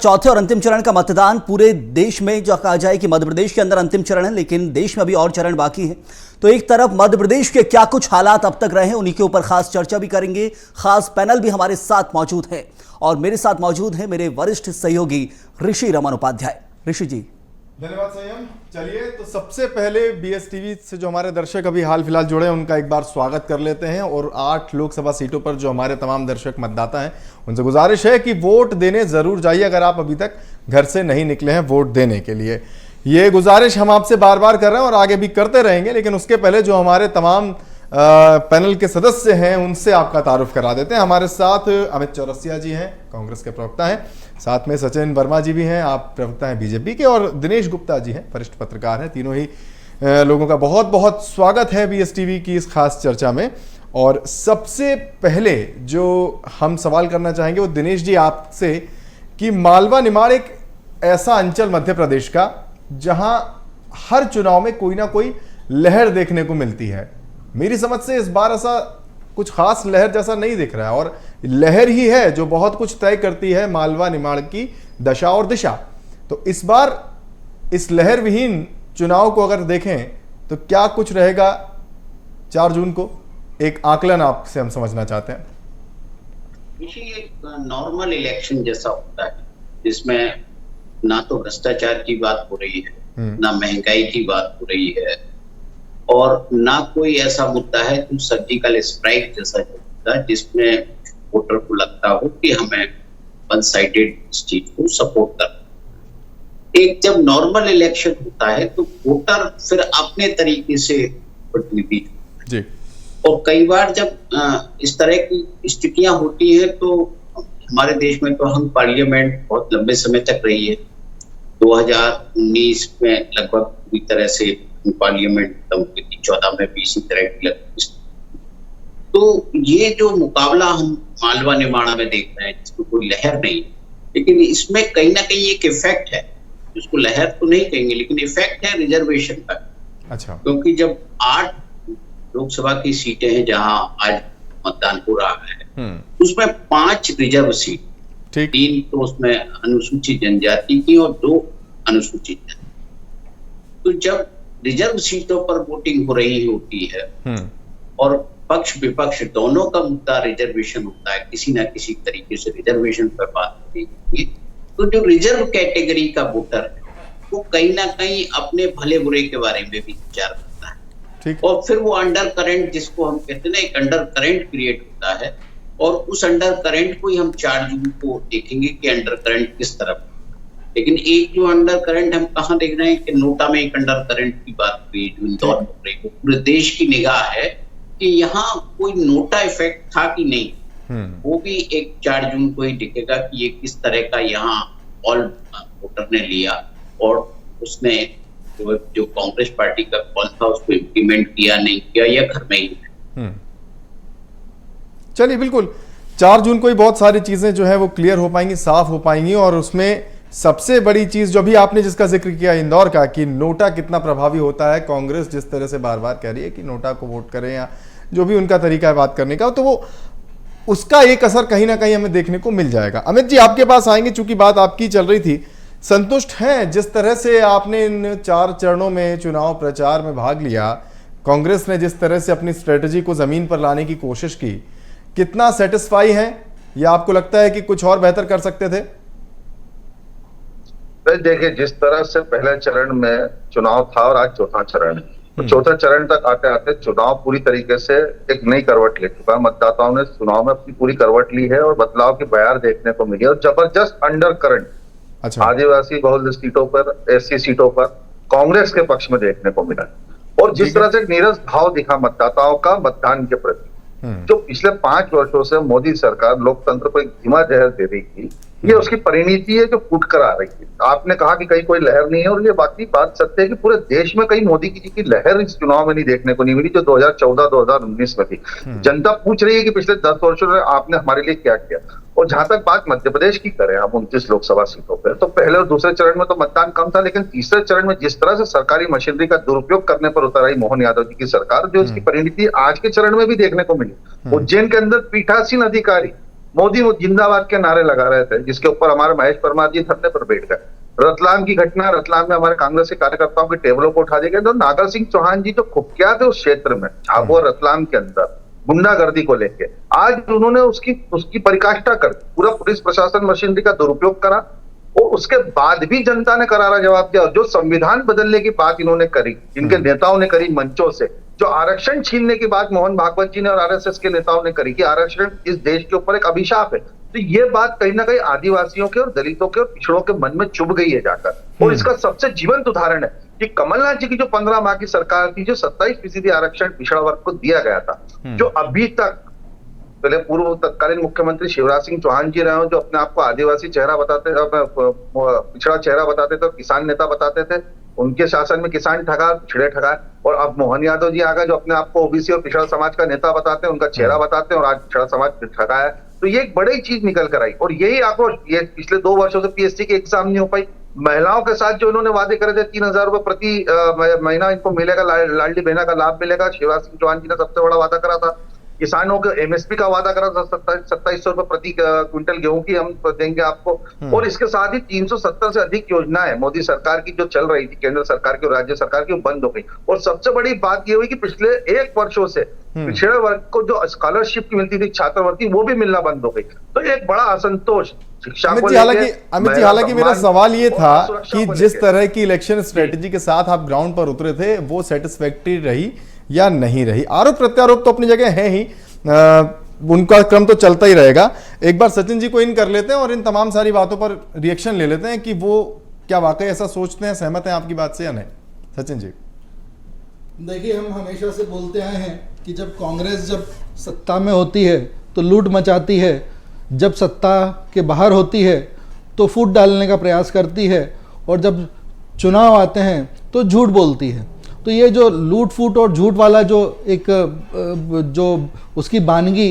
चौथे और अंतिम चरण का मतदान पूरे देश में, जो कहा जाए कि मध्य प्रदेश के अंदर अंतिम चरण है, लेकिन देश में अभी और चरण बाकी है। तो एक तरफ मध्य प्रदेश के क्या कुछ हालात अब तक रहे, उन्हीं के ऊपर खास चर्चा भी करेंगे। खास पैनल भी हमारे साथ मौजूद है और मेरे साथ मौजूद है मेरे वरिष्ठ सहयोगी ऋषि रमन उपाध्याय। ऋषि जी, धन्यवाद संयम। चलिए, तो सबसे पहले बीएस टीवी से जो हमारे दर्शक अभी हाल फिलहाल जुड़े हैं उनका एक बार स्वागत कर लेते हैं। और 8 लोकसभा सीटों पर जो हमारे तमाम दर्शक मतदाता हैं उनसे गुजारिश है कि वोट देने जरूर जाइए अगर आप अभी तक घर से नहीं निकले हैं वोट देने के लिए। ये गुजारिश हम आपसे बार बार कर रहे हैं और आगे भी करते रहेंगे, लेकिन उसके पहले जो हमारे तमाम पैनल के सदस्य हैं उनसे आपका तारुफ करा देते हैं। हमारे साथ अमित चौरसिया जी हैं, कांग्रेस के प्रवक्ता हैं। साथ में सचिन वर्मा जी भी हैं, आप प्रवक्ता हैं बीजेपी के। और दिनेश गुप्ता जी हैं, वरिष्ठ पत्रकार हैं। तीनों ही लोगों का बहुत बहुत स्वागत है बीएस टीवी की इस खास चर्चा में। और सबसे पहले जो हम सवाल करना चाहेंगे वो दिनेश जी आपसे, कि मालवा निमाड़ एक ऐसा अंचल मध्य प्रदेश का जहां हर चुनाव में कोई ना कोई लहर देखने को मिलती है। मेरी समझ से इस बार ऐसा कुछ खास लहर जैसा नहीं दिख रहा है, और लहर ही है जो बहुत कुछ तय करती है मालवा निमाड़ की दशा और दिशा। तो इस बार इस लहर विहीन चुनाव को अगर देखें तो क्या कुछ रहेगा 4 जून को? एक आकलन आपसे हम समझना चाहते हैं। ये नॉर्मल इलेक्शन जैसा होता है, जिसमें ना तो भ्रष्टाचार की बात हो रही है, ना महंगाई की बात हो रही है, और ना कोई ऐसा मुद्दा है जो सर्जिकल स्ट्राइक जैसा होता है जिसमें वोटर को लगता हो कि हमें वन साइडेड इस चीज को सपोर्ट करना। एक जब नॉर्मल इलेक्शन होता है तो वोटर फिर अपने तरीके से प्रतिनिधि जी। और कई बार जब इस तरह की स्थितियां होती है तो हमारे देश में तो हम पार्लियामेंट बहुत लंबे समय तक रही है। 2019 में लगभग पूरी तरह से पार्लियामेंट 14 में भी इसी तरह की लगती। तो ये जो मुकाबला हम मालवा निमाड़ा में देख रहे हैं, जिसमें कोई लहर नहीं, लेकिन इसमें कहीं ना कहीं एक इफेक्ट है, जिसको लहर तो नहीं कहेंगे लेकिन इफेक्ट है रिजर्वेशन का। अच्छा। क्योंकि जब 8 लोकसभा की सीटें हैं जहां आज मतदान हो रहा है, उसमें 5 रिजर्व सीट, 3 तो उसमें अनुसूचित जनजाति की और 2 अनुसूचित जाति। तो जब रिजर्व सीटों पर वोटिंग हो रही होती है और पक्ष विपक्ष दोनों का मुद्दा रिजर्वेशन होता है, किसी ना किसी तरीके से रिजर्वेशन पर बात होती है, तो जो रिजर्व कैटेगरी का वोटर है वो कहीं ना कहीं अपने भले बुरे के बारे में भी विचार करता है। और फिर वो अंडर करंट, जिसको हम कहते हैं ना, एक अंडर करंट क्रिएट होता है, और उस अंडर करंट को ही हम 4 जून को देखेंगे कि अंडर करंट किस तरफ। लेकिन एक जो अंडर करंट हम कहाँ देख रहे हैं कि नोटा में एक अंडर करंट की बात हुई जो इंदौर में हो रही है, पूरे देश की निगाह है कि यहाँ कोई नोटा इफेक्ट था कि नहीं। वो भी एक 4 जून को ही दिखेगा कि ये किस तरह का यहाँ ऑल वोटर ने लिया और उसने जो कांग्रेस पार्टी का कॉल था उसको इम्प्लीमेंट किया नहीं किया, या घर में ही। चलिए, बिल्कुल 4 जून को ही बहुत सारी चीजें जो है वो क्लियर हो पाएंगी, साफ हो पाएंगी। और उसमें सबसे बड़ी चीज जो भी आपने जिसका जिक्र किया इंदौर का, कि नोटा कितना प्रभावी होता है। कांग्रेस जिस तरह से बार बार कह रही है कि नोटा को वोट करें, या जो भी उनका तरीका है बात करने का, तो वो उसका एक असर कहीं ना कहीं हमें देखने को मिल जाएगा। अमित जी, आपके पास आएंगे, चूंकि बात आपकी चल रही थी। संतुष्ट हैं जिस तरह से आपने इन 4 चरणों में चुनाव प्रचार में भाग लिया, कांग्रेस ने जिस तरह से अपनी स्ट्रेटेजी को जमीन पर लाने की कोशिश की, कितना सेटिस्फाई है, या आपको लगता है कि कुछ और बेहतर कर सकते थे? देखिए, जिस तरह से पहले चरण में चुनाव था और आज चौथा चरण है, तो चौथा चरण तक आते आते चुनाव पूरी तरीके से एक नई करवट ले चुका है। मतदाताओं ने चुनाव में अपनी पूरी करवट ली है और बदलाव की बयार देखने को मिली है। और जबरदस्त अंडर करंट आदिवासी बहुल सीटों पर, एससी सीटों पर कांग्रेस के पक्ष में देखने को मिला। और जिस तरह से नीरस भाव दिखा मतदाताओं का मतदान के प्रति, जो पिछले 5 वर्षों से मोदी सरकार लोकतंत्र को एक धीमा जहर दे रही थी, ये उसकी परिणति है जो फूट कर आ रही है। आपने कहा कि कहीं कोई लहर नहीं है, और ये बाकी बात सत्य है कि पूरे देश में कहीं मोदी जी की लहर इस चुनाव में नहीं देखने को नहीं मिली जो 2014-2019 में थी। जनता पूछ रही है कि पिछले 10 वर्षों में आपने हमारे लिए क्या किया। और जहां तक बात मध्य प्रदेश की करें हम 29 लोकसभा सीटों पर, तो पहले और दूसरे चरण में तो मतदान कम था, लेकिन तीसरे चरण में जिस तरह से सरकारी मशीनरी का दुरुपयोग करने पर उतर आई मोहन यादव जी की सरकार, जो इसकी परिणति आज के चरण में भी देखने को मिली। उज्जैन के अंदर पीठासीन अधिकारी मोदी जिंदाबाद के नारे लगा रहे थे, जिसके ऊपर हमारे महेश परमार जी धरने पर बैठ गए। रतलाम की घटना, रतलाम में हमारे कांग्रेस के कार्यकर्ताओं के टेबलों को उठा दिया गया। तो नागर सिंह चौहान जी जो कुख्यात थे उस क्षेत्र में, झाबुआ रतलाम के अंदर गुंडागर्दी को लेके, आज उन्होंने उसकी पराकाष्ठा कर पूरा पुलिस प्रशासन मशीनरी का दुरुपयोग करा, और उसके बाद भी जनता ने करारा जवाब दिया। जो संविधान बदलने की बात इन्होंने करी, इनके नेताओं ने करी मंचों से, जो आरक्षण छीनने की बात मोहन भागवत जी ने और आरएसएस के नेताओं ने करी कि आरक्षण इस देश के ऊपर एक अभिशाप है, तो ये बात कहीं ना कहीं आदिवासियों के और दलितों के और पिछड़ों के मन में चुभ गई है जाकर। और इसका सबसे जीवंत उदाहरण है कि कमलनाथ जी की जो 15 माह की सरकार थी, जो 27% आरक्षण पिछड़ा वर्ग को दिया गया था, जो अभी तक पहले पूर्व तत्कालीन मुख्यमंत्री शिवराज सिंह चौहान जी रहे हो, जो अपने आप को आदिवासी चेहरा बताते थे, पिछड़ा चेहरा बताते थे, किसान नेता बताते थे, उनके शासन में किसान ठगा, पिछड़े ठगा। और अब मोहन यादव जी आ गए, जो अपने आप को ओबीसी और पिछड़ा समाज का नेता बताते हैं, उनका चेहरा बताते हैं, और आज पिछड़ा समाज ठगा है। तो ये एक बड़ी चीज निकल कर आई। और यही आक्रोश, ये पिछले 2 वर्षों से पीएससी की एग्जाम नहीं हो पाई, महिलाओं के साथ जो इन्होंने वादे करे थे 3000 रुपए प्रति महीना इनको मिलेगा, लाडली बहना का लाभ मिलेगा, शिवराज सिंह चौहान जी ने सबसे बड़ा वादा करा था। किसानों के एमएसपी का वादा करा था, 2700 रुपए प्रति क्विंटल गेहूं की हम देंगे आपको। और इसके साथ ही 370 से अधिक योजनाएं मोदी सरकार की जो चल रही थी, केंद्र सरकार की और राज्य सरकार की, वो बंद हो गई। और सबसे बड़ी बात ये हुई कि पिछले 1 वर्षों से पिछड़े वर्ग को जो स्कॉलरशिप मिलती थी, छात्रवृत्ति, वो भी मिलना बंद हो गई। तो एक बड़ा असंतोष शिक्षा को लेकर। अमित जी, हालांकि मेरा सवाल ये था कि जिस तरह की इलेक्शन स्ट्रेटेजी के साथ आप ग्राउंड पर उतरे थे, वो सेटिस्फैक्टरी रही या नहीं रही? आरोप प्रत्यारोप तो अपनी जगह है ही, उनका क्रम तो चलता ही रहेगा। एक बार सचिन जी को इन कर लेते हैं और इन तमाम सारी बातों पर रिएक्शन ले लेते हैं कि वो क्या वाकई ऐसा सोचते हैं, सहमत हैं आपकी बात से या नहीं। सचिन जी, देखिए, हम हमेशा से बोलते आए हैं कि जब कांग्रेस जब सत्ता में होती है तो लूट मचाती है, जब सत्ता के बाहर होती है तो फूट डालने का प्रयास करती है, और जब चुनाव आते हैं तो झूठ बोलती है। तो ये जो लूट फूट और झूठ वाला जो एक जो उसकी बानगी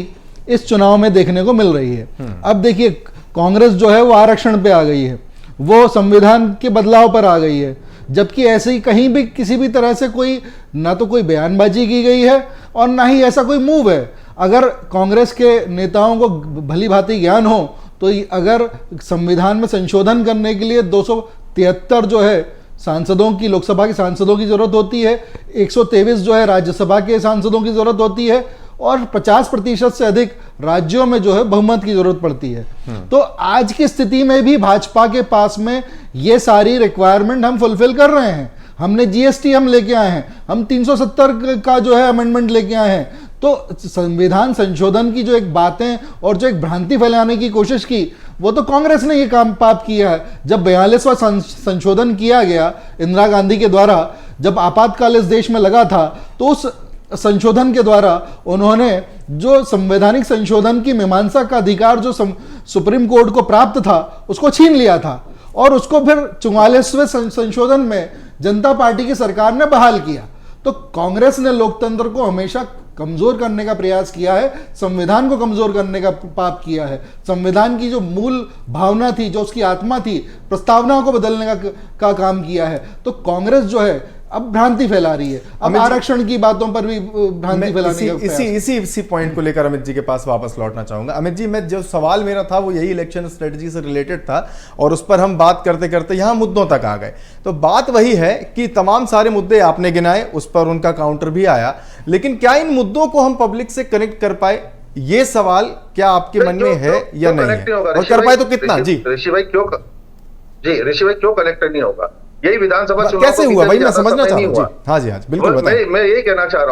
इस चुनाव में देखने को मिल रही है। अब देखिए, कांग्रेस जो है वो आरक्षण पे आ गई है, वो संविधान के बदलाव पर आ गई है, जबकि ऐसे ही कहीं भी किसी भी तरह से कोई ना तो कोई बयानबाजी की गई है और ना ही ऐसा कोई मूव है। अगर कांग्रेस के नेताओं को भली भांति ज्ञान हो तो अगर संविधान में संशोधन करने के लिए 273 जो है सांसदों की, लोकसभा के सांसदों की जरूरत होती है, 123 जो है राज्यसभा के सांसदों की जरूरत होती है, और 50% से अधिक राज्यों में जो है बहुमत की जरूरत पड़ती है। तो आज की स्थिति में भी भाजपा के पास में ये सारी रिक्वायरमेंट हम फुलफिल कर रहे हैं। हमने जीएसटी हम लेके आए हैं, हम 370 का जो है अमेंडमेंट लेके आए हैं। तो संविधान संशोधन की जो एक बातें और जो एक भ्रांति फैलाने की कोशिश की, वो तो कांग्रेस ने ये काम पाप किया है। जब 42वां संशोधन किया गया इंदिरा गांधी के द्वारा, जब आपातकाल इस देश में लगा था, तो उस संशोधन के द्वारा उन्होंने जो संवैधानिक संशोधन की मीमांसा का अधिकार जो सुप्रीम कोर्ट को प्राप्त था, उसको छीन लिया था, और उसको फिर 44वें संशोधन में जनता पार्टी की सरकार ने बहाल किया। तो कांग्रेस ने लोकतंत्र को हमेशा कमजोर करने का प्रयास किया है, संविधान को कमजोर करने का पाप किया है। संविधान की जो मूल भावना थी, जो उसकी आत्मा थी, प्रस्तावनाओं को बदलने का काम किया है। तो कांग्रेस जो है अब भ्रांति फैला रही है, अब आरक्षण की बातों पर भी भ्रांति फैलाने का इसी पॉइंट को लेकर अमित जी के पास वापस लौटना चाहूंगा। अमित जी, मैं जो सवाल मेरा था वो यही इलेक्शन स्ट्रेटजी से रिलेटेड था, और उस पर हम बात करते करते यहां मुद्दों तक आ गए। तो बात वही है कि तमाम सारे मुद्दे आपने गिनाए, उस पर उनका काउंटर भी आया, लेकिन क्या इन मुद्दों को हम पब्लिक से कनेक्ट कर पाए, ये सवाल क्या आपके मन में है या नहीं है, और कर पाए तो कितना? जी ऋषि भाई, क्यों कनेक्ट नहीं होगा? यही विधानसभा चुनाव कैसे हुआ भाई, मैं समझना चाह रहा हूं। हाँ जी, बिल्कुल बताइए। मैं यही कहना चाह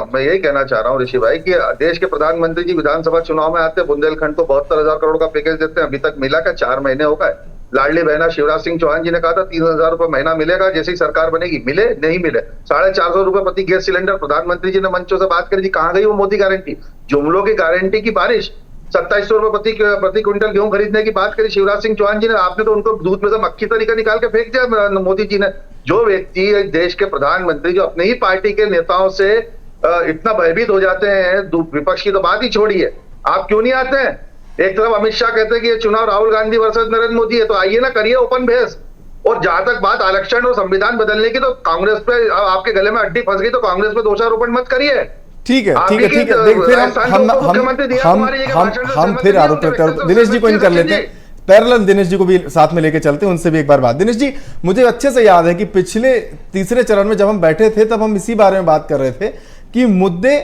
रहा हूँ ऋषि भाई कि देश के प्रधानमंत्री जी विधानसभा चुनाव में आते हैं, बुंदेलखंड को 72,000 करोड़ का पैकेज देते हैं, अभी तक मिला क्या? 4 महीने हो गए। लाडली बहना शिवराज सिंह चौहान जी ने कहा था 3,000 रुपए महीना मिलेगा जैसे ही सरकार बनेगी, मिले नहीं मिले। 450 रुपए प्रति गैस सिलेंडर प्रधानमंत्री जी ने मंचों से बात करी थी, कहां गई वो मोदी गारंटी? जुमलों की गारंटी की बारिश। 2700 रुपए प्रति क्विंटल गेहूं खरीदने की बात करी शिवराज सिंह चौहान जी ने, आपने तो उनको दूध में से मक्खी तरीका निकाल के फेंक दिया मोदी जी ने। जो व्यक्ति देश के प्रधानमंत्री जो अपने ही पार्टी के नेताओं से इतना भयभीत हो जाते हैं, विपक्ष की तो बात ही छोड़िए, आप क्यों नहीं आते हैं? एक तरफ अमित शाह कहते हैं कि ये चुनाव राहुल गांधी वर्सेस नरेंद्र मोदी है, तो आइए ना, करिए ओपन बहस। और जहां तक बात आरक्षण और संविधान बदलने की, तो कांग्रेस पे आपके गले में अड्डी फंस गई तो कांग्रेस पे दोषारोपण मत करिए। ठीक है आप ठीक है देखिए, ठीक है, देख फिर राजस्थान के उप मुख्यमंत्री दिया कुमारी जी के भाषण से हम सहमत फिर नहीं आरोप होंगे, प्रत्यारोप तो दिनेश जी को इन कर लेते जी। हैं पैरेलल। दिनेश जी को भी साथ में लेके चलते हैं, उनसे भी एक बार बात। दिनेश जी, मुझे अच्छे से याद है कि पिछले तीसरे चरण में जब हम बैठे थे तब हम इसी बारे में बात कर रहे थे कि मुद्दे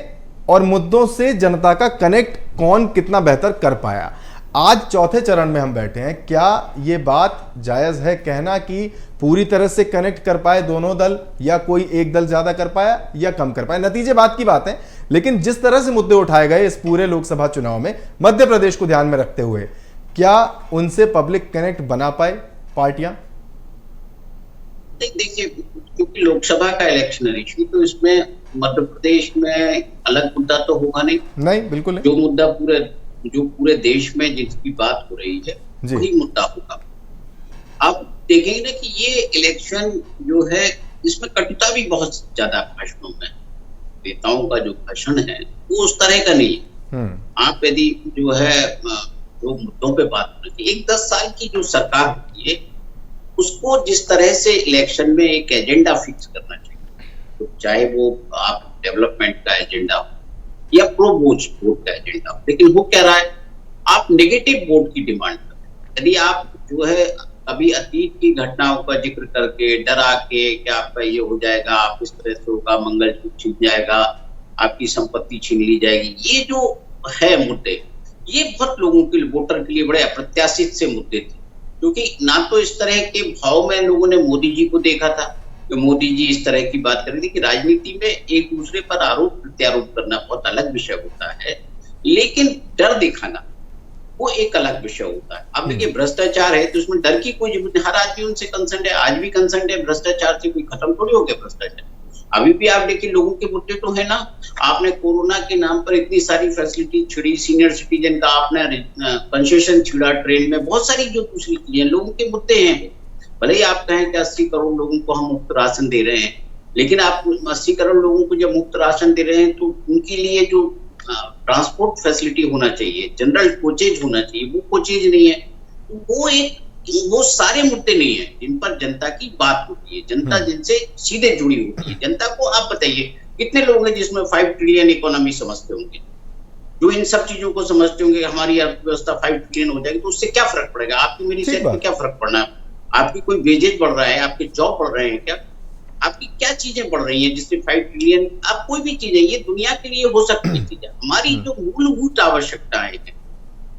और मुद्दों से जनता का कनेक्ट कौन कितना बेहतर कर पाया। आज चौथे चरण में हम बैठे हैं, क्या ये बात जायज है कहना कि पूरी तरह से कनेक्ट कर पाए दोनों दल, या कोई एक दल ज्यादा कर पाया या कम कर पाया? नतीजे बात की बात है, लेकिन जिस तरह से मुद्दे उठाए गए इस पूरे लोकसभा चुनाव में मध्य प्रदेश को ध्यान में रखते हुए, क्या उनसे पब्लिक कनेक्ट बना पाए पार्टियां? देखिए, क्योंकि लोकसभा का इलेक्शन है इश्यू, तो इसमें मध्य प्रदेश में अलग मुद्दा तो होगा नहीं, बिल्कुल नहीं। जो मुद्दा पूरे देश में जिसकी बात हो रही है वही मुद्दा होगा। आप देखेंगे ना कि ये इलेक्शन जो है इसमें कटुता भी बहुत ज्यादा भाषणों में, नेताओं का जो भाषण है वो उस तरह का नहीं है। आप यदि जो है जो मुद्दों पे बात करें, एक 10 साल की जो सरकार होती है उसको जिस तरह से इलेक्शन में एक एजेंडा फिक्स करना चाहिए, तो चाहे वो आप डेवलपमेंट का एजेंडा हो या प्रो वोट का एजेंडा हो, लेकिन वो क्या रहा है, आप नेगेटिव वोट की डिमांड कर रहे हैं। यदि आप जो है अभी अतीत की घटनाओं का जिक्र करके डरा के कि आपका ये हो जाएगा, आप इस तरह से होगा, मंगलसूत्र छीन जाएगा, आपकी संपत्ति छीन ली जाएगी, ये जो है मुद्दे, ये बहुत लोगों के लिए, वोटर के लिए बड़े अप्रत्याशित से मुद्दे थे, क्योंकि ना तो इस तरह के भाव में लोगों ने मोदी जी को देखा था कि मोदी जी इस तरह की बात कर रही थी कि राजनीति में एक दूसरे पर आरोप प्रत्यारोप करना बहुत अलग विषय होता है, लेकिन डर दिखाना वो एक अलग विषय होता है। अब देखिए, भ्रष्टाचार है तो उसमें डर की कोई जरूरत नहीं, हर आदमी उनसे कंसर्न है, आज भी कंसर्न है, भ्रष्टाचार से कोई खत्म थोड़ी हो गया भ्रष्टाचार। अभी भी आप देखिए लोगों के मुद्दे तो है ना, आपने कोरोना के नाम पर इतनी सारी फैसिलिटी छिड़ी, सीनियर सिटीजन का आपने कंसेशन छिड़ा, ट्रेन में बहुत सारी जो दूसरी चीजें, लोगों के मुद्दे हैं। भले ही आप कहें कि 80 करोड़ लोगों को हम मुफ्त राशन दे रहे हैं, लेकिन आप 80 करोड़ लोगों को जब मुफ्त राशन दे रहे हैं तो उनके लिए जो ट्रांसपोर्ट फैसिलिटी होना चाहिए, जनरल कोचेज होना चाहिए, वो कोचेज नहीं है। वो सारे मुद्दे नहीं है जिन पर जनता की बात होती है, जनता जिनसे सीधे जुड़ी होती है। जनता को आप बताइए कितने लोग हैं जिसमें 5 ट्रिलियन इकोनॉमी समझते होंगे, जो इन सब चीजों को समझते होंगे, हमारी अर्थव्यवस्था 5 ट्रिलियन हो जाएगी तो उससे क्या फर्क पड़ेगा, आपकी मेरी सेहत में क्या फर्क पड़ना है, आपकी कोई वेजेज बढ़ रहा है, आपके जॉब बढ़ रहे हैं क्या, आपकी क्या चीजें बढ़ रही हैं जिससे 5 ट्रिलियन, आप कोई भी चीज है, ये दुनिया के लिए हो सकती है चीजें, हमारी जो मूलभूत आवश्यकताएं हैं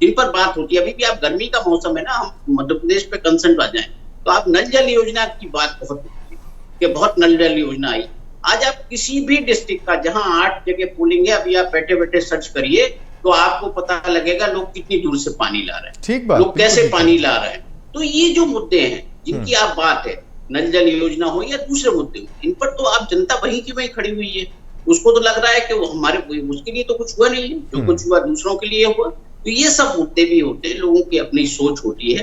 जिन पर बात होती है। अभी भी आप गर्मी का मौसम है ना, हम मध्य प्रदेश पे कंसर्न आ जाए तो आप नल जल योजना की बात बहुत होती है कि बहुत नल जल योजना आई। आज आप किसी भी डिस्ट्रिक्ट का जहां 8 जगह पोलिंग है, अभी आप बैठे बैठे सर्च करिए तो आपको पता लगेगा लोग कितनी दूर से पानी ला रहे हैं, ठीक बात, लोग कैसे पानी ला रहे हैं। तो ये जो मुद्दे हैं जिनकी आप बात है, नल जल योजना हो या दूसरे मुद्दे हो, इन पर तो आप जनता वहीं की वहीं खड़ी हुई है। उसको तो लग रहा है कि वो हमारे, उसके लिए तो कुछ हुआ नहीं है, जो कुछ हुआ दूसरों के लिए हुआ। तो ये सब मुद्दे भी होते हैं, लोगों की अपनी सोच होती है,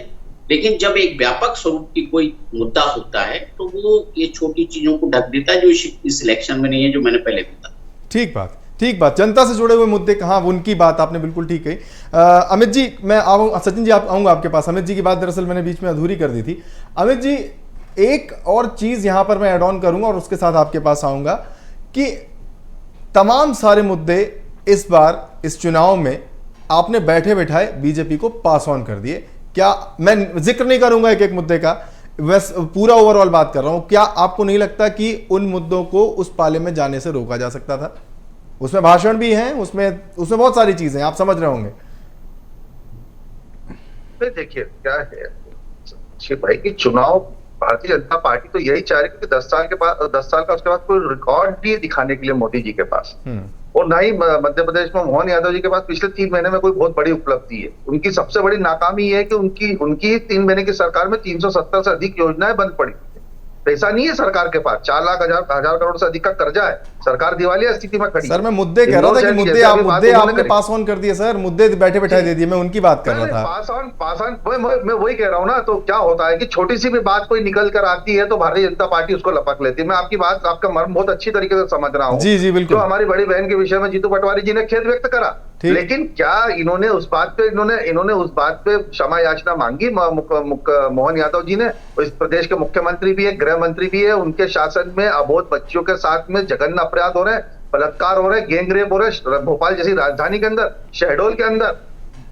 लेकिन जब एक व्यापक स्वरूप की कोई मुद्दा होता है तो वो ये छोटी चीजों को ढक देता है जो इस इलेक्शन में नहीं है, जो मैंने पहले बताया। ठीक बात, ठीक बात। जनता से जुड़े हुए मुद्दे कहाँ, उनकी बात आपने बिल्कुल ठीक कही। अमित जी, मैं आऊँगा, सचिन जी आप आऊँगा आपके पास। अमित जी की बात दरअसल मैंने बीच में अधूरी कर दी थी। अमित जी, एक और चीज यहां पर मैं ऐड ऑन करूंगा और उसके साथ आपके पास आऊंगा कि तमाम सारे मुद्दे इस बार इस चुनाव में आपने बैठे बैठाए बीजेपी को पास ऑन कर दिए। क्या, मैं जिक्र नहीं करूंगा एक एक मुद्दे का, बस पूरा ओवरऑल बात कर रहा हूं, क्या आपको नहीं लगता कि उन मुद्दों को उस पाले में जाने से रोका जा सकता था? उसमें भाषण भी हैं, उसमें बहुत सारी चीजें आप समझ रहे होंगे। देखिए क्या है भाई कि चुनाव, भारतीय जनता पार्टी तो यही चाह रही है कि 10 साल के बाद, 10 साल का उसके बाद कोई रिकॉर्ड नहीं है दिखाने के लिए मोदी जी के पास, और ना ही मध्य प्रदेश में मोहन यादव जी के पास पिछले 3 महीने में कोई बहुत बड़ी उपलब्धि है। उनकी सबसे बड़ी नाकामी है कि उनकी 3 महीने की सरकार में 370 से अधिक योजनाएं बंद पड़ी। पैसा नहीं है सरकार के पास, 4 लाख हजार करोड़ से अधिक का कर्जा है, सरकार दिवालिया स्थिति में खड़ी। सर मैं मुद्दे कह रहा था कि मुद्दे आपने पास ऑन कर दिए सर, मुद्दे बैठे बैठाए दे दिए, मैं उनकी बात कर रहा था। पास ऑन मैं वही कह रहा हूँ ना। तो क्या होता है कि छोटी सी भी बात कोई निकल कर आती है तो भारतीय जनता पार्टी उसको लपक लेती है। मैं आपकी बात, आपका मर्म बहुत अच्छी तरीके से समझ रहा हूँ। जी जी बिल्कुल। जो हमारी बड़ी बहन के विषय में जीतू पटवारी जी ने खेद व्यक्त करा, लेकिन क्या इन्होंने उस बात पे क्षमा याचना मांगी? मोहन यादव जी ने, इस प्रदेश के मुख्यमंत्री भी है, गृह मंत्री भी है, उनके शासन में अबोध बच्चियों के साथ में जघन्य अपराध हो रहे हैं, बलात्कार हो रहे, गैंग रेप हो रहे भोपाल जैसी राजधानी के अंदर, शहडोल के अंदर।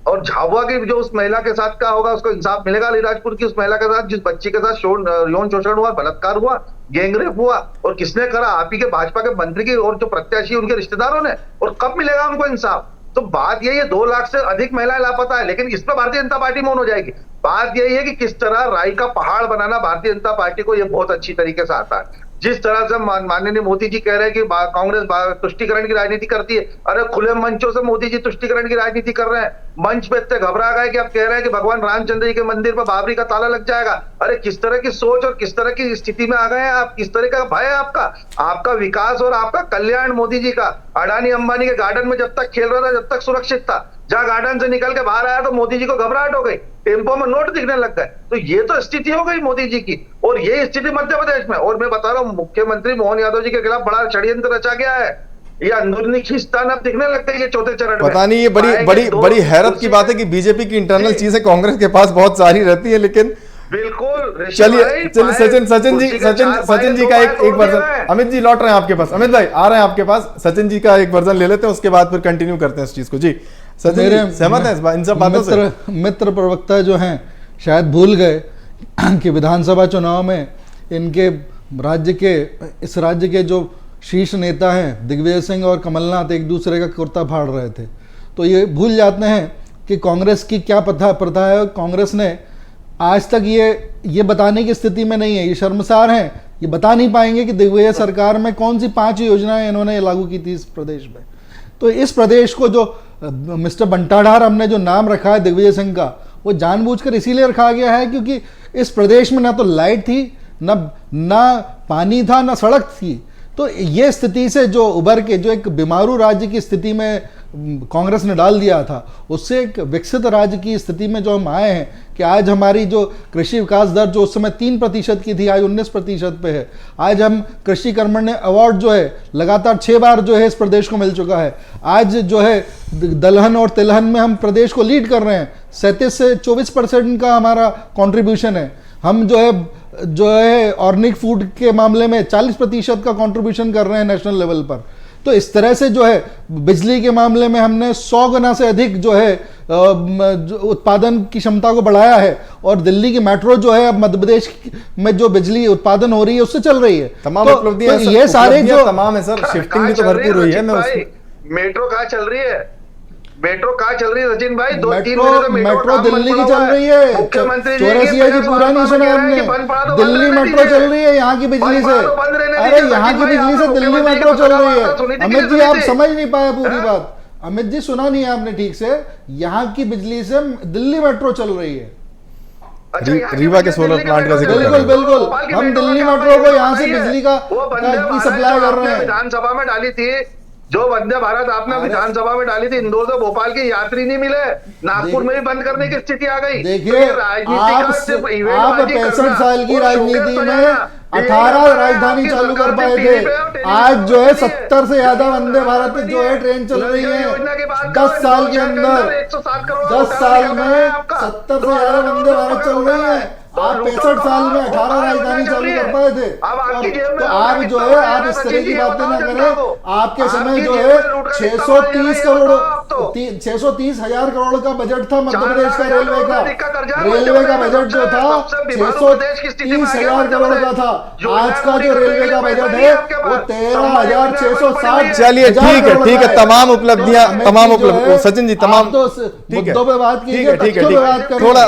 और झाबुआ की जो उस महिला के साथ क्या होगा, उसको इंसाफ मिलेगा? अलीराजपुर की उस महिला के साथ, जिस बच्ची के साथ यौन शोषण हुआ, बलात्कार हुआ, गैंग रेप हुआ, और किसने करा? आप ही के भाजपा के मंत्री की और जो प्रत्याशी उनके रिश्तेदारों ने। और कब मिलेगा उनको इंसाफ? तो बात यही है, 2 लाख से अधिक महिलाएं लापता है, लेकिन इस पर भारतीय जनता पार्टी मौन हो जाएगी। बात यही है कि किस तरह राई का पहाड़ बनाना भारतीय जनता पार्टी को ये बहुत अच्छी तरीके से आता है। जिस तरह से माननीय मोदी जी कह रहे हैं कि कांग्रेस तुष्टीकरण की राजनीति करती है, अरे खुले मंचों से मोदी जी तुष्टीकरण की राजनीति कर रहे हैं। मंच पे इतने घबरा गए कि अब कह रहे हैं कि भगवान रामचंद्र जी के मंदिर पर बाबरी का ताला लग जाएगा। अरे किस तरह की सोच और किस तरह की स्थिति में आ गए हैं आप? किस तरह का भय है आपका विकास और आपका कल्याण मोदी जी का। अडानी अंबानी के गार्डन में जब तक खेल रहा था, जब तक सुरक्षित था, जहां गार्डन से निकल के बाहर आया तो मोदी जी को घबराहट हो गई, टेम्पो में नोट दिखने लग गए। तो ये तो स्थिति हो गई मोदी जी की, और ये स्थिति मध्य प्रदेश में। और मैं बता रहा हूँ, मुख्यमंत्री मोहन यादव जी के खिलाफ बड़ा षड्यंत्र रचा गया है। ये अंदरूनी खींचतान अब दिखने लग गई है चौथे चरण में। पता नहीं, ये बड़ी हैरत की बात है कि बीजेपी की इंटरनल चीजें कांग्रेस के पास बहुत सारी रहती है, लेकिन बिल्कुल। चलिए सचिन जी का एक वर्जन, अमित जी लौट रहे हैं आपके पास, अमित भाई आ रहे हैं आपके पास, सचिन जी का एक वर्जन ले लेते हैं, उसके बाद फिर कंटिन्यू करते हैं इस चीज को। जी सचिन जी, सहमत हैं इन सब बातों से? मित्र प्रवक्ता जो हैं शायद भूल गए कि विधानसभा चुनाव में इनके इस राज्य के जो शीर्ष नेता हैं दिग्विजय सिंह और कमलनाथ एक दूसरे का कुर्ता फाड़ रहे थे। तो ये भूल जाते हैं कि कांग्रेस की क्या प्रथा है। कांग्रेस ने आज तक ये बताने की स्थिति में नहीं है, ये शर्मसार हैं, ये बता नहीं पाएंगे कि दिग्विजय सरकार में कौन सी 5 योजनाएं इन्होंने लागू की थी इस प्रदेश में। तो इस प्रदेश को जो मिस्टर बंटाढार हमने जो नाम रखा है दिग्विजय सिंह का, वो जानबूझकर इसीलिए रखा गया है क्योंकि इस प्रदेश में ना तो लाइट थी, ना पानी था, ना सड़क थी। तो ये स्थिति से जो उभर के जो एक बीमारू राज्य की स्थिति में कांग्रेस ने डाल दिया था, उससे एक विकसित राज्य की स्थिति में जो हम आए हैं कि आज हमारी जो कृषि विकास दर जो उस समय 3% की थी, आज 19% पे है। आज हम कृषि कर्मण्य अवार्ड जो है लगातार 6 बार जो है इस प्रदेश को मिल चुका है। आज जो है दलहन और तिलहन में हम प्रदेश को लीड कर रहे हैं, 37 से 24% का हमारा कंट्रीब्यूशन है। हम जो है ऑर्गेनिक फूड के मामले में 40% का कंट्रीब्यूशन कर रहे हैं नेशनल लेवल पर। तो इस तरह से जो है बिजली के मामले में हमने 100 गुना से अधिक जो है उत्पादन की क्षमता को बढ़ाया है। और दिल्ली की मेट्रो जो है अब मध्य प्रदेश में जो बिजली उत्पादन हो रही है उससे चल रही है। तमाम तो उपलब्धियां ये सारे जो तमाम है सर, शिफ्टिंग भी तो भरपूर हुई है। मेट्रो कहाँ चल रही है? मेट्रो कहाँ चल रही है सचिन भाई? 2-3 मेट्रो दिल्ली की चल रही है। मुख्यमंत्री चौरसिया की पूरा नहीं सुना हमने। दिल्ली मेट्रो चल रही है यहाँ की बिजली से। अरे यहाँ की बिजली से दिल्ली मेट्रो चल रही है। अमित जी आप समझ नहीं पाए पूरी बात। अमित जी सुना नहीं है आपने ठीक से। यहाँ की बिजली से दिल्ली मेट्रो चल रही है। रीवा के सोलर प्लांट का जिक्र बिल्कुल हम दिल्ली मेट्रो को यहाँ से बिजली की सप्लाई कर रहे हैं। विधानसभा में डाली थी जो वंदे भारत आपने विधानसभा में डाली थी, इंदौर से भोपाल के यात्री नहीं मिले, नागपुर में भी बंद करने की स्थिति आ गई। देखिए आप 65 साल की राजनीति में 18 राजधानी चालू कर पाए थे। आज जो है 70 से ज्यादा वंदे भारत जो है ट्रेन चल रही है। 10 साल के अंदर 10 साल में 70 से ज्यादा वंदे भारत चल रही है। आप 65 साल में 18 राजधानी चालू कर पाए थे। तो आप जो है आप इस तरह की बातें ना करें। आपके समय जो है 630 हजार करोड़ का बजट था मध्य प्रदेश का रेलवे का बजट जो था 630 हजार करोड़ का था। आज का जो रेलवे का बजट है वो 13,660। चलिए ठीक है तमाम उपलब्धियां सचिन जी तमाम मुद्दों पे बात कीजिए, ठीक है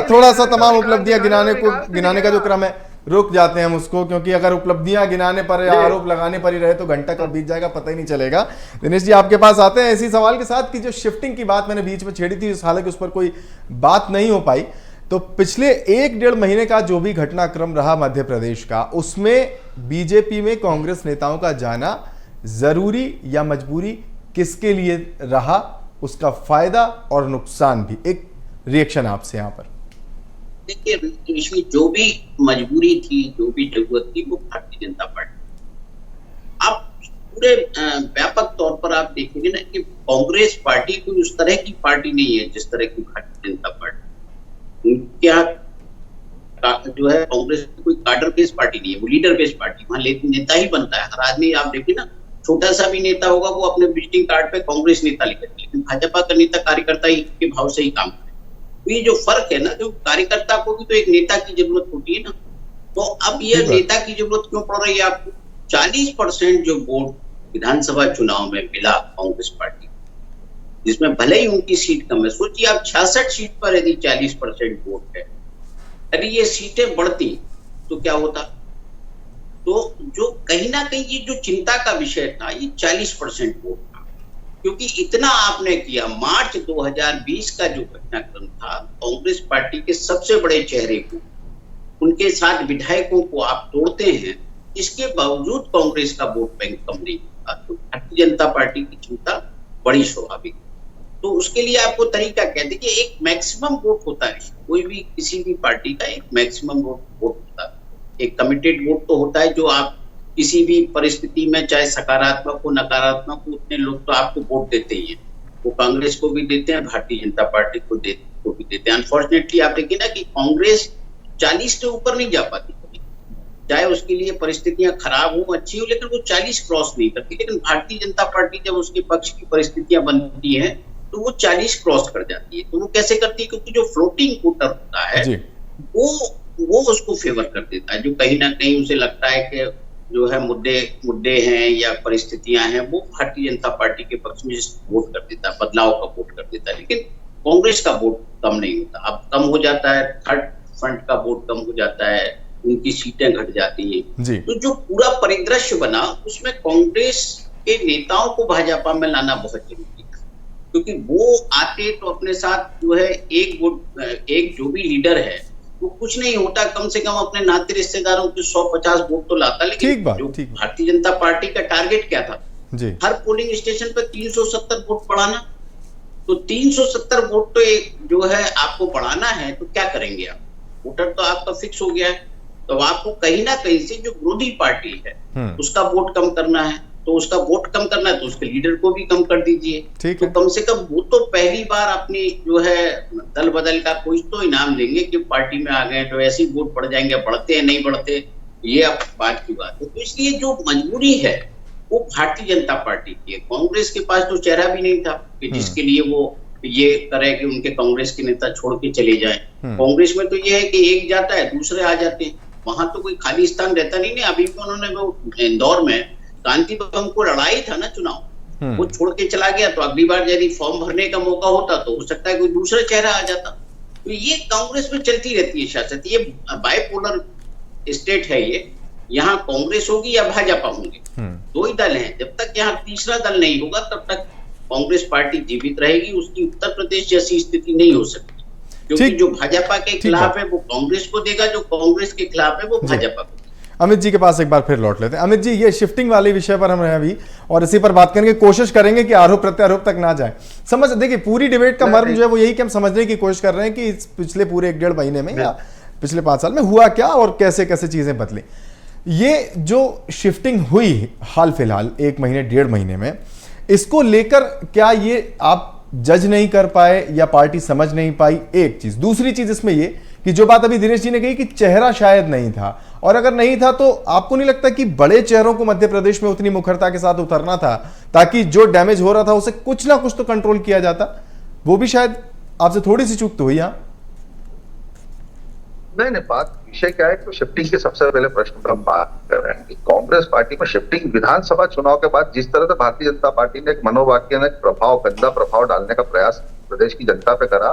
थोड़ा सा तमाम उपलब्धियां गिनाने का जो क्रम है रुक जाते हैं हम उसको, क्योंकि अगर उपलब्धियां गिनाने पर या आरोप लगाने पर ही रहे तो घंटा कब बीत जाएगा पता ही नहीं चलेगा। दिनेश जी आपके पास आते हैं इसी सवाल के साथ कि जो शिफ्टिंग की बात मैंने बीच में छेड़ी थी, हालांकि उस पर कोई बात नहीं हो पाई, तो पिछले 1-1.5 महीने का जो भी घटनाक्रम रहा मध्य प्रदेश का, उसमें बीजेपी में कांग्रेस नेताओं का जाना जरूरी या मजबूरी किसके लिए रहा, उसका फायदा और नुकसान भी, एक रिएक्शन आपसे यहां पर। देखिए इसमें जो भी मजबूरी थी, जो भी जरूरत थी, वो भारतीय जनता पार्टी। आप पूरे व्यापक तौर पर आप देखेंगे ना कि कांग्रेस पार्टी कोई उस तरह की पार्टी नहीं है जिस तरह की भारतीय जनता पार्टी। क्या जो है कांग्रेस कोई कार्डर बेस्ड पार्टी नहीं है, वो लीडर बेस्ड पार्टी। वहां नेता ही बनता है हर आदमी। आप देखिए ना छोटा सा भी नेता होगा वो अपने विजिटिंग कार्ड पे कांग्रेस नेता लिखेगा, लेकिन भाजपा का नेता कार्यकर्ता ही के भाव से ही काम करे। तो ये जो फर्क है ना, जो कार्यकर्ता को भी तो एक नेता की जरूरत होती है ना, तो अब यह नेता की जरूरत क्यों पड़ रही है आपको? 40% जो वोट विधानसभा चुनाव में मिला कांग्रेस पार्टी, जिसमें भले ही उनकी सीट कम है, सोचिए आप 66 सीट पर यदि 40% वोट है, अरे ये सीटें बढ़ती तो क्या होता? तो जो कहीं ना कहीं ये जो चिंता का विषय था, ये 40% वोट था, क्योंकि इतना आपने किया। मार्च 2020 का जो घटनाक्रम था, कांग्रेस पार्टी के सबसे बड़े चेहरे को, उनके साथ विधायकों को आप तोड़ते हैं, इसके बावजूद कांग्रेस का वोट बैंक कम नहीं होता, तो भारतीय जनता पार्टी की चिंता बड़ी स्वाभाविक। तो उसके लिए आपको तरीका क्या? देखिए, एक मैक्सिमम वोट होता है, कोई भी किसी भी पार्टी का एक मैक्सिमम वोट होता है, एक कमिटेड वोट तो होता है जो आप किसी भी परिस्थिति में, चाहे सकारात्मक हो नकारात्मक हो, उतने लोग तो आपको वोट देते ही हैं। वो कांग्रेस को भी देते हैं, भारतीय जनता पार्टी को भी देते हैं। अनफॉर्चुनेटली आप देखिए ना कि कांग्रेस 40 के ऊपर नहीं जा पाती, चाहे उसके लिए परिस्थितियां खराब हो अच्छी हो, लेकिन वो 40 क्रॉस नहीं करती। लेकिन भारतीय जनता पार्टी जब उसके पक्ष की परिस्थितियां बनती हैं तो वो 40 क्रॉस कर जाती है। तो वो कैसे करती है? क्योंकि जो फ्लोटिंग वोटर होता है वो उसको फेवर कर देता है, जो कहीं ना कहीं उसे लगता है कि जो है मुद्दे हैं या परिस्थितियां हैं, वो भारतीय जनता पार्टी के पक्ष में वोट कर देता है, बदलाव का वोट कर देता है। लेकिन कांग्रेस का वोट कम नहीं होता, अब कम हो जाता है, थर्ड फ्रंट का वोट कम हो जाता है, उनकी सीटें घट जाती हैं। तो जो पूरा परिदृश्य बना, उसमें कांग्रेस के नेताओं को भाजपा में लाना बहुत जरूरी था, क्योंकि वो आते तो अपने साथ जो है एक जो भी लीडर है वो कुछ नहीं होता, कम से कम अपने नाते रिश्तेदारों के 150 वोट तो लाता। लेकिन जो भारतीय जनता पार्टी का टारगेट क्या था? हर पोलिंग स्टेशन पर 370 वोट बढ़ाना। तो 370 वोट तो जो है आपको बढ़ाना है, तो क्या करेंगे आप? वोटर तो आपका फिक्स हो गया है, तो आपको कहीं ना कहीं से जो विरोधी पार्टी है उसका वोट कम करना है। तो उसका वोट कम करना है तो उसके लीडर को भी कम कर दीजिए। तो कम से कम वो तो पहली बार अपनी जो है दल बदल का कोई तो इनाम देंगे कि पार्टी में आ गए तो ऐसे ही वोट बढ़ जाएंगे, बढ़ते हैं नहीं बढ़ते, ये अब बात की बात है। तो इसलिए जो मजबूरी है वो भारतीय जनता पार्टी की है। कांग्रेस के पास तो चेहरा भी नहीं था कि जिसके लिए वो ये करे कि उनके कांग्रेस के नेता छोड़ के चले जाए। कांग्रेस में तो ये है कि एक जाता है दूसरे आ जाते हैं, वहां तो कोई खाली स्थान रहता नहीं। अभी भी उन्होंने वो इंदौर में कांति बम को लड़ाई था ना चुनाव, वो छोड़ के चला गया, तो अगली बार यदि फॉर्म भरने का मौका होता तो हो सकता है कोई दूसरा चेहरा आ जाता। तो ये कांग्रेस में चलती रहती है सियासत, ये बाइपोलर स्टेट है ये। यहाँ कांग्रेस होगी या भाजपा होंगे, दो ही दल हैं। जब तक यहाँ तीसरा दल नहीं होगा तब तक कांग्रेस पार्टी जीवित रहेगी। उसकी उत्तर प्रदेश जैसी स्थिति नहीं हो सकती, क्योंकि जो भाजपा के खिलाफ है वो कांग्रेस को देगा, जो कांग्रेस के खिलाफ है वो भाजपा को। अमित जी के पास एक बार फिर लौट लेते हैं। अमित जी, ये शिफ्टिंग वाले विषय पर हम रहे अभी, और इसी पर बात करेंगे, कोशिश करेंगे कि आरोप प्रत्यारोप तक ना जाए। देखिए, पूरी डिबेट का मर्म जो है वो यही कि हम समझने की कोशिश कर रहे हैं कि पिछले पूरे 1-1.5 महीने में या पिछले 5 साल में हुआ क्या और कैसे कैसे चीजें बदली। ये जो शिफ्टिंग हुई हाल फिलहाल 1 महीने 1.5 महीने में, इसको लेकर क्या ये आप जज नहीं कर पाए या पार्टी समझ नहीं पाई? एक चीज। दूसरी चीज इसमें ये कि जो बात अभी दिनेश जी ने कही कि चेहरा शायद नहीं था, और अगर नहीं था तो आपको नहीं लगता कि बड़े चेहरों को मध्य प्रदेश में उतनी मुखरता के साथ उतरना था ताकि जो डैमेज हो रहा था उसे कुछ ना कुछ तो कंट्रोल किया जाता? वो भी शायद आपसे थोड़ी सी चूक तो हुई। यहाँ नहीं, बात विषय क्या है तो शिफ्टिंग के सबसे पहले प्रश्न पर हम बात कर रहे हैं कि कांग्रेस पार्टी में शिफ्टिंग विधानसभा चुनाव के बाद जिस तरह से भारतीय जनता पार्टी ने एक मनोवाक्य में गंदा प्रभाव डालने का प्रयास प्रदेश की जनता पे करा,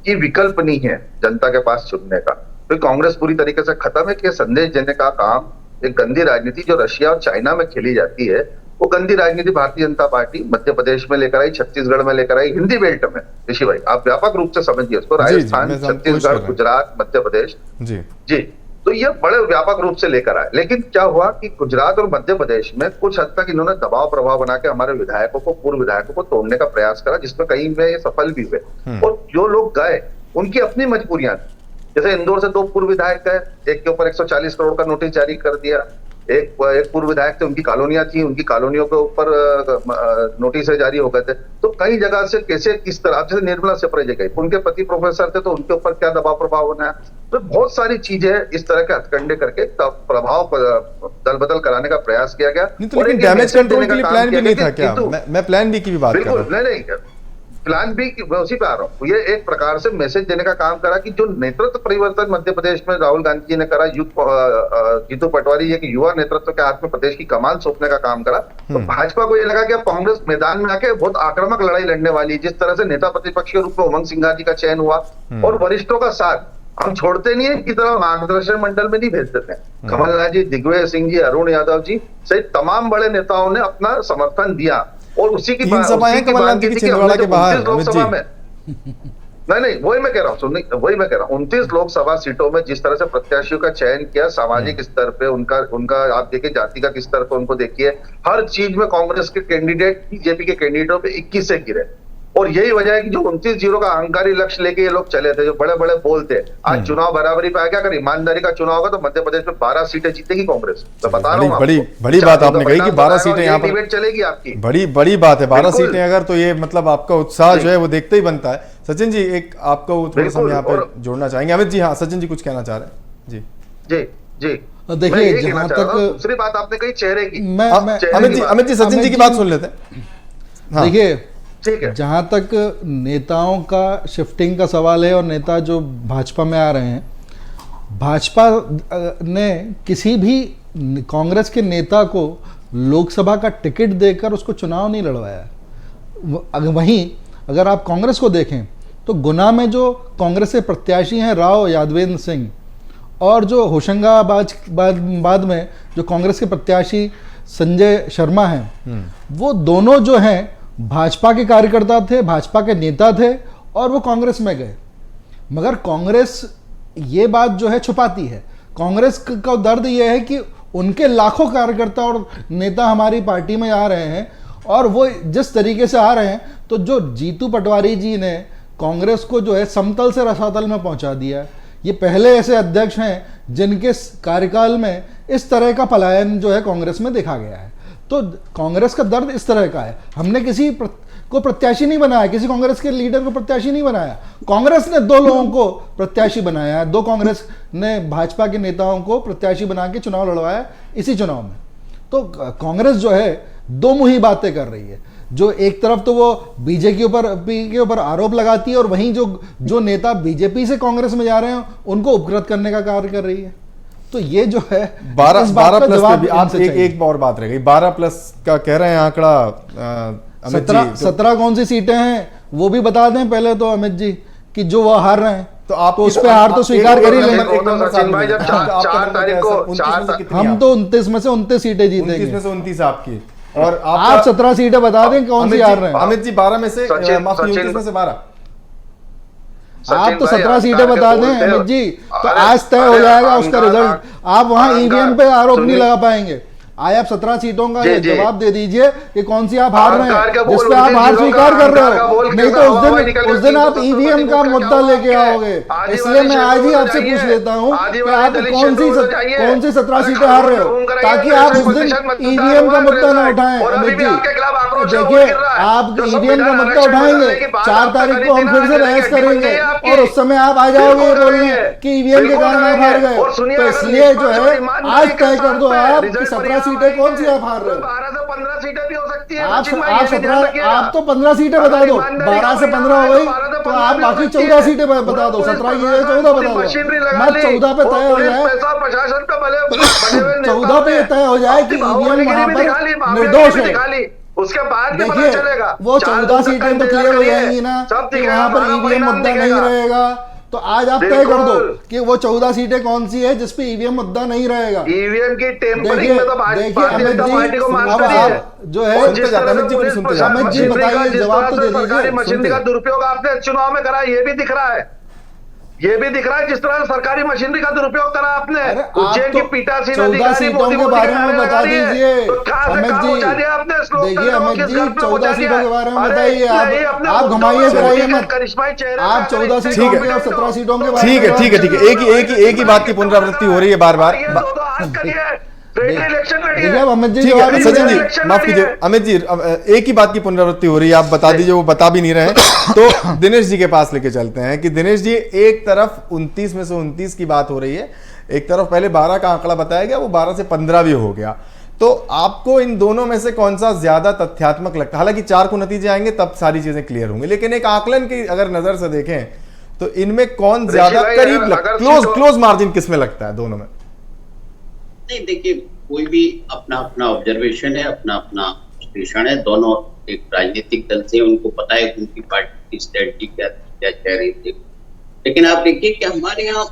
ये विकल्प नहीं है जनता के पास चुनने का। तो कांग्रेस पूरी तरीके से खत्म है कि संदेश देने का काम, एक गंदी राजनीति जो रशिया और चाइना में खेली जाती है, वो गंदी राजनीति भारतीय जनता पार्टी मध्य प्रदेश में लेकर आई, छत्तीसगढ़ में लेकर आई, हिंदी बेल्ट में। ऋषि भाई, आप व्यापक रूप से समझिए उसको, राजस्थान, छत्तीसगढ़, गुजरात, मध्य प्रदेश जी, तो ये बड़े व्यापक रूप से लेकर आए। लेकिन क्या हुआ कि गुजरात और मध्य प्रदेश में कुछ हद तक इन्होंने दबाव प्रभाव बना के हमारे विधायकों को, पूर्व विधायकों को तोड़ने का प्रयास करा, जिसमें कहीं में ये सफल भी हुए। और जो लोग गए उनकी अपनी मजबूरियां थी। जैसे इंदौर से 2 पूर्व विधायक गए, एक के ऊपर 140 करोड़ का नोटिस जारी कर दिया। एक पूर्व विधायक थे, उनकी कॉलोनियां थी, उनकी कॉलोनियों के ऊपर नोटिस जारी हो गए थे। तो कई जगह से कैसे किस तरह, जैसे निर्मला सेपरेजे गई, उनके पति प्रोफेसर थे तो उनके ऊपर क्या दबाव प्रभाव होना है। तो बहुत सारी चीजें इस तरह के हथकंडे करके प्रभाव दल बदल कराने का प्रयास किया गया। नहीं तो और लेकिन एक डैमेज मैसेज कंट्रोल देने के लिए का प्लान काम भी किया नहीं गया, था क्या? किंतु मैं प्लान बी की भी बात कर रहा बिल्कुल हूँ। नहीं, प्लान बी की मैं उसी पे आ रहा हूँ। ये एक प्रकार से मैसेज देने का काम करा कि जो नेतृत्व परिवर्तन मध्य प्रदेश में राहुल गांधी जी ने करा, जीतू पटवारी एक युवा नेतृत्व के हाथ में प्रदेश की कमान सौंपने का काम करा, तो भाजपा को ये लगा कि अब कांग्रेस मैदान में आके बहुत आक्रामक लड़ाई लड़ने वाली है। जिस तरह से नेता प्रतिपक्ष के रूप में उमंग सिंघा जी का चयन हुआ और वरिष्ठों का साथ हम छोड़ते नहीं है, की तरह मार्गदर्शन मंडल में नहीं भेज देते। कमलनाथ जी, दिग्विजय सिंह जी, अरुण यादव जी सहित तमाम बड़े नेताओं ने अपना समर्थन दिया और उसी की तीन सभाएं हैं कमलनाथ जी की छिंदवाड़ा के बाहर, अमित जी। नहीं वही मैं कह रहा हूँ, सुनने वही मैं कह रहा हूँ, 29 लोकसभा सीटों में जिस तरह से प्रत्याशियों का चयन किया, सामाजिक स्तर पे उनका आप देखिए, जाति का स्तर पे उनको देखिए, हर चीज में कांग्रेस के कैंडिडेट बीजेपी के कैंडिडेटों पे 21 से गिरे। और यही वजह है कि जो 29-0 का अहंकारी लक्ष्य लेके ये लोग चले थे, जो बड़े बड़े बोलते, आज चुनाव बराबरी पे आ गया। अगर ईमानदारी का चुनाव होगा तो मध्य प्रदेश में 12 सीटें जीतेगी कांग्रेस। मैं बता रहा हूँ, बड़ी बात आपने कही कि 12 सीटें यहाँ पर डिबेट चलेगी आपकी। बड़ी बात है 12 सीटें। अगर तो ये मतलब आपका उत्साह जो है वो देखते ही बनता है। सचिन जी, एक आपका थोड़ा सा यहाँ पे जोड़ना चाहेंगे। अमित जी, हाँ सचिन जी कुछ कहना चाह रहे हैं जी। जी जी देखिए, जहां तक दूसरी बात आपने कही चेहरे की, अमित जी सचिन जी की बात सुन लेते हैं। देखिए, ठीक है, जहां तक नेताओं का शिफ्टिंग का सवाल है और नेता जो भाजपा में आ रहे हैं, भाजपा ने किसी भी कांग्रेस के नेता को लोकसभा का टिकट देकर उसको चुनाव नहीं लड़वाया। वहीं अगर आप कांग्रेस को देखें तो गुना में जो कांग्रेस के प्रत्याशी हैं राव यादवेंद्र सिंह, और जो होशंगाबाद में जो कांग्रेस के प्रत्याशी संजय शर्मा हैं, वो दोनों जो हैं भाजपा के कार्यकर्ता थे, भाजपा के नेता थे और वो कांग्रेस में गए। मगर कांग्रेस ये बात जो है छुपाती है। कांग्रेस का दर्द ये है कि उनके लाखों कार्यकर्ता और नेता हमारी पार्टी में आ रहे हैं और वो जिस तरीके से आ रहे हैं, तो जो जीतू पटवारी जी ने कांग्रेस को जो है समतल से रसातल में पहुंचा दिया है। ये पहले ऐसे अध्यक्ष हैं जिनके कार्यकाल में इस तरह का पलायन जो है कांग्रेस में देखा गया है। तो कांग्रेस का दर्द इस तरह का है। हमने किसी को प्रत्याशी नहीं बनाया, किसी कांग्रेस के लीडर को प्रत्याशी नहीं बनाया। कांग्रेस ने 2 लोगों को प्रत्याशी बनाया है। 2 कांग्रेस ने भाजपा के नेताओं को प्रत्याशी बना के चुनाव लड़वाया इसी चुनाव में। तो कांग्रेस जो है 2 मुही बातें कर रही है। जो एक तरफ तो वो बीजेपी के ऊपर आरोप लगाती है और वहीं जो नेता बीजेपी से कांग्रेस में जा रहे हैं उनको उपकृत करने का कार्य कर रही है। तो ये जो है 12 प्लस पे भी आप एक और बात रह गई। 12 प्लस का कह रहे हैं आंकड़ा। 17 कौन सी सीटें हैं वो भी बता दें पहले तो अमित जी, कि जो वो हार रहे हैं तो आप उस पे हार तो स्वीकार कर ही लें। हम तो 29 में से 29 सीटें जीतेंगे। 29 में से 29 आपकी, और आप 17 सीटें बता दें कौन सी हार रहे हैं। अमित जी 12 में से 29 में से 12 आप तो 17 सीटें बता दें अमित जी, तो आज तय हो जाएगा उसका रिजल्ट। आप वहां ईवीएम पे आरोप नहीं लगा पाएंगे। आज आप 17 सीटों का जवाब दे दीजिए कि कौन सी आप हार रहे हैं, जिस पे आप हार स्वीकार कर रहे हो। नहीं तो उस दिन आप ईवीएम का मुद्दा लेके आओगे। इसलिए मैं आज ही आपसे पूछ लेता हूँ कि आप कौन सी 17 सीटें हार रहे हो, ताकि आप उस दिन ईवीएम का मुद्दा ना उठाएं। अमित जी देखिए, आप ईवीएम का मुद्दा उठाएंगे, 4 तारीख को हम फिर से बहस करेंगे और उस समय आप आ जाओगे बोलने कि ईवीएम के कारण आप हार गए। तो इसलिए जो है आज तय कर दो आप कि 17 सीटें कौन सी आप हार रहे हो। 12 से 15 सीटें भी हो सकती है। आप तो 15 सीटें बता दो, 12 से 15 हो गई तो आप बाकी 14 सीटें बता दो, 17 की 14 बता दो। मैं 14 पे तय हो जाए, 14 पे तय हो जाए कि ईवीएम वहां पर निर्दोष है। उसके बाद देखिए वो 14 सीटें तो क्लियर हो जाएंगी ना कि वहां पर ईवीएम मुद्दा नहीं रहेगा। तो आज आप तय कर दो कि वो 14 सीटें कौन सी है जिसपे ईवीएम मुद्दा नहीं रहेगा। ईवीएम की टेम्परिंग में तो भारतीय जनता पार्टी को माफ करिए। जो है अमित जी बताइए, जवाब तो दे दीजिए। मशीनरी का दुरुपयोग आपने चुनाव में करा, ये भी दिख रहा है। ये भी दिख रहा है जिस तरह सरकारी मशीनरी का दुरुपयोग करा आपने। उज्जैन की पीठासीन 14 सीटों के बारे में बता दीजिए अमित जी। देखिए अमित जी 14 सीटों के बारे में बताइए। आप घुमाइए फिराइए मत। आप 14 सीटों के और 17 सीटों के बारे में ठीक है। एक ही बात की पुनरावृत्ति हो रही है बार बार। अमित जी सचिन जी माफ कीजिए, अमित जी एक ही बात की पुनरावृत्ति हो रही है, आप बता दीजिए, वो बता भी नहीं रहे हैं। तो दिनेश जी के पास लेके चलते हैं कि दिनेश जी, एक तरफ 29 में से 29 की बात हो रही है, एक तरफ पहले 12 का आंकड़ा बताया गया, वो 12 से 15 भी हो गया। तो आपको इन दोनों में से कौन सा ज्यादा तथ्यात्मक लगता है? हालांकि 4 को नतीजे आएंगे तब सारी चीजें क्लियर होंगी, लेकिन एक आकलन की अगर नजर से देखें तो इनमें कौन ज्यादा करीब क्लोज मार्जिन किसमें लगता है दोनों में? नहीं, देखिए, कोई भी अपना अपना ऑब्जर्वेशन है, अपना अपना विश्लेषण है। दोनों एक राजनीतिक दल से, उनको पता है कि उनकी पार्टी की स्ट्रेटजी क्या कह रही थी। लेकिन आप देखिए कि हमारे यहाँ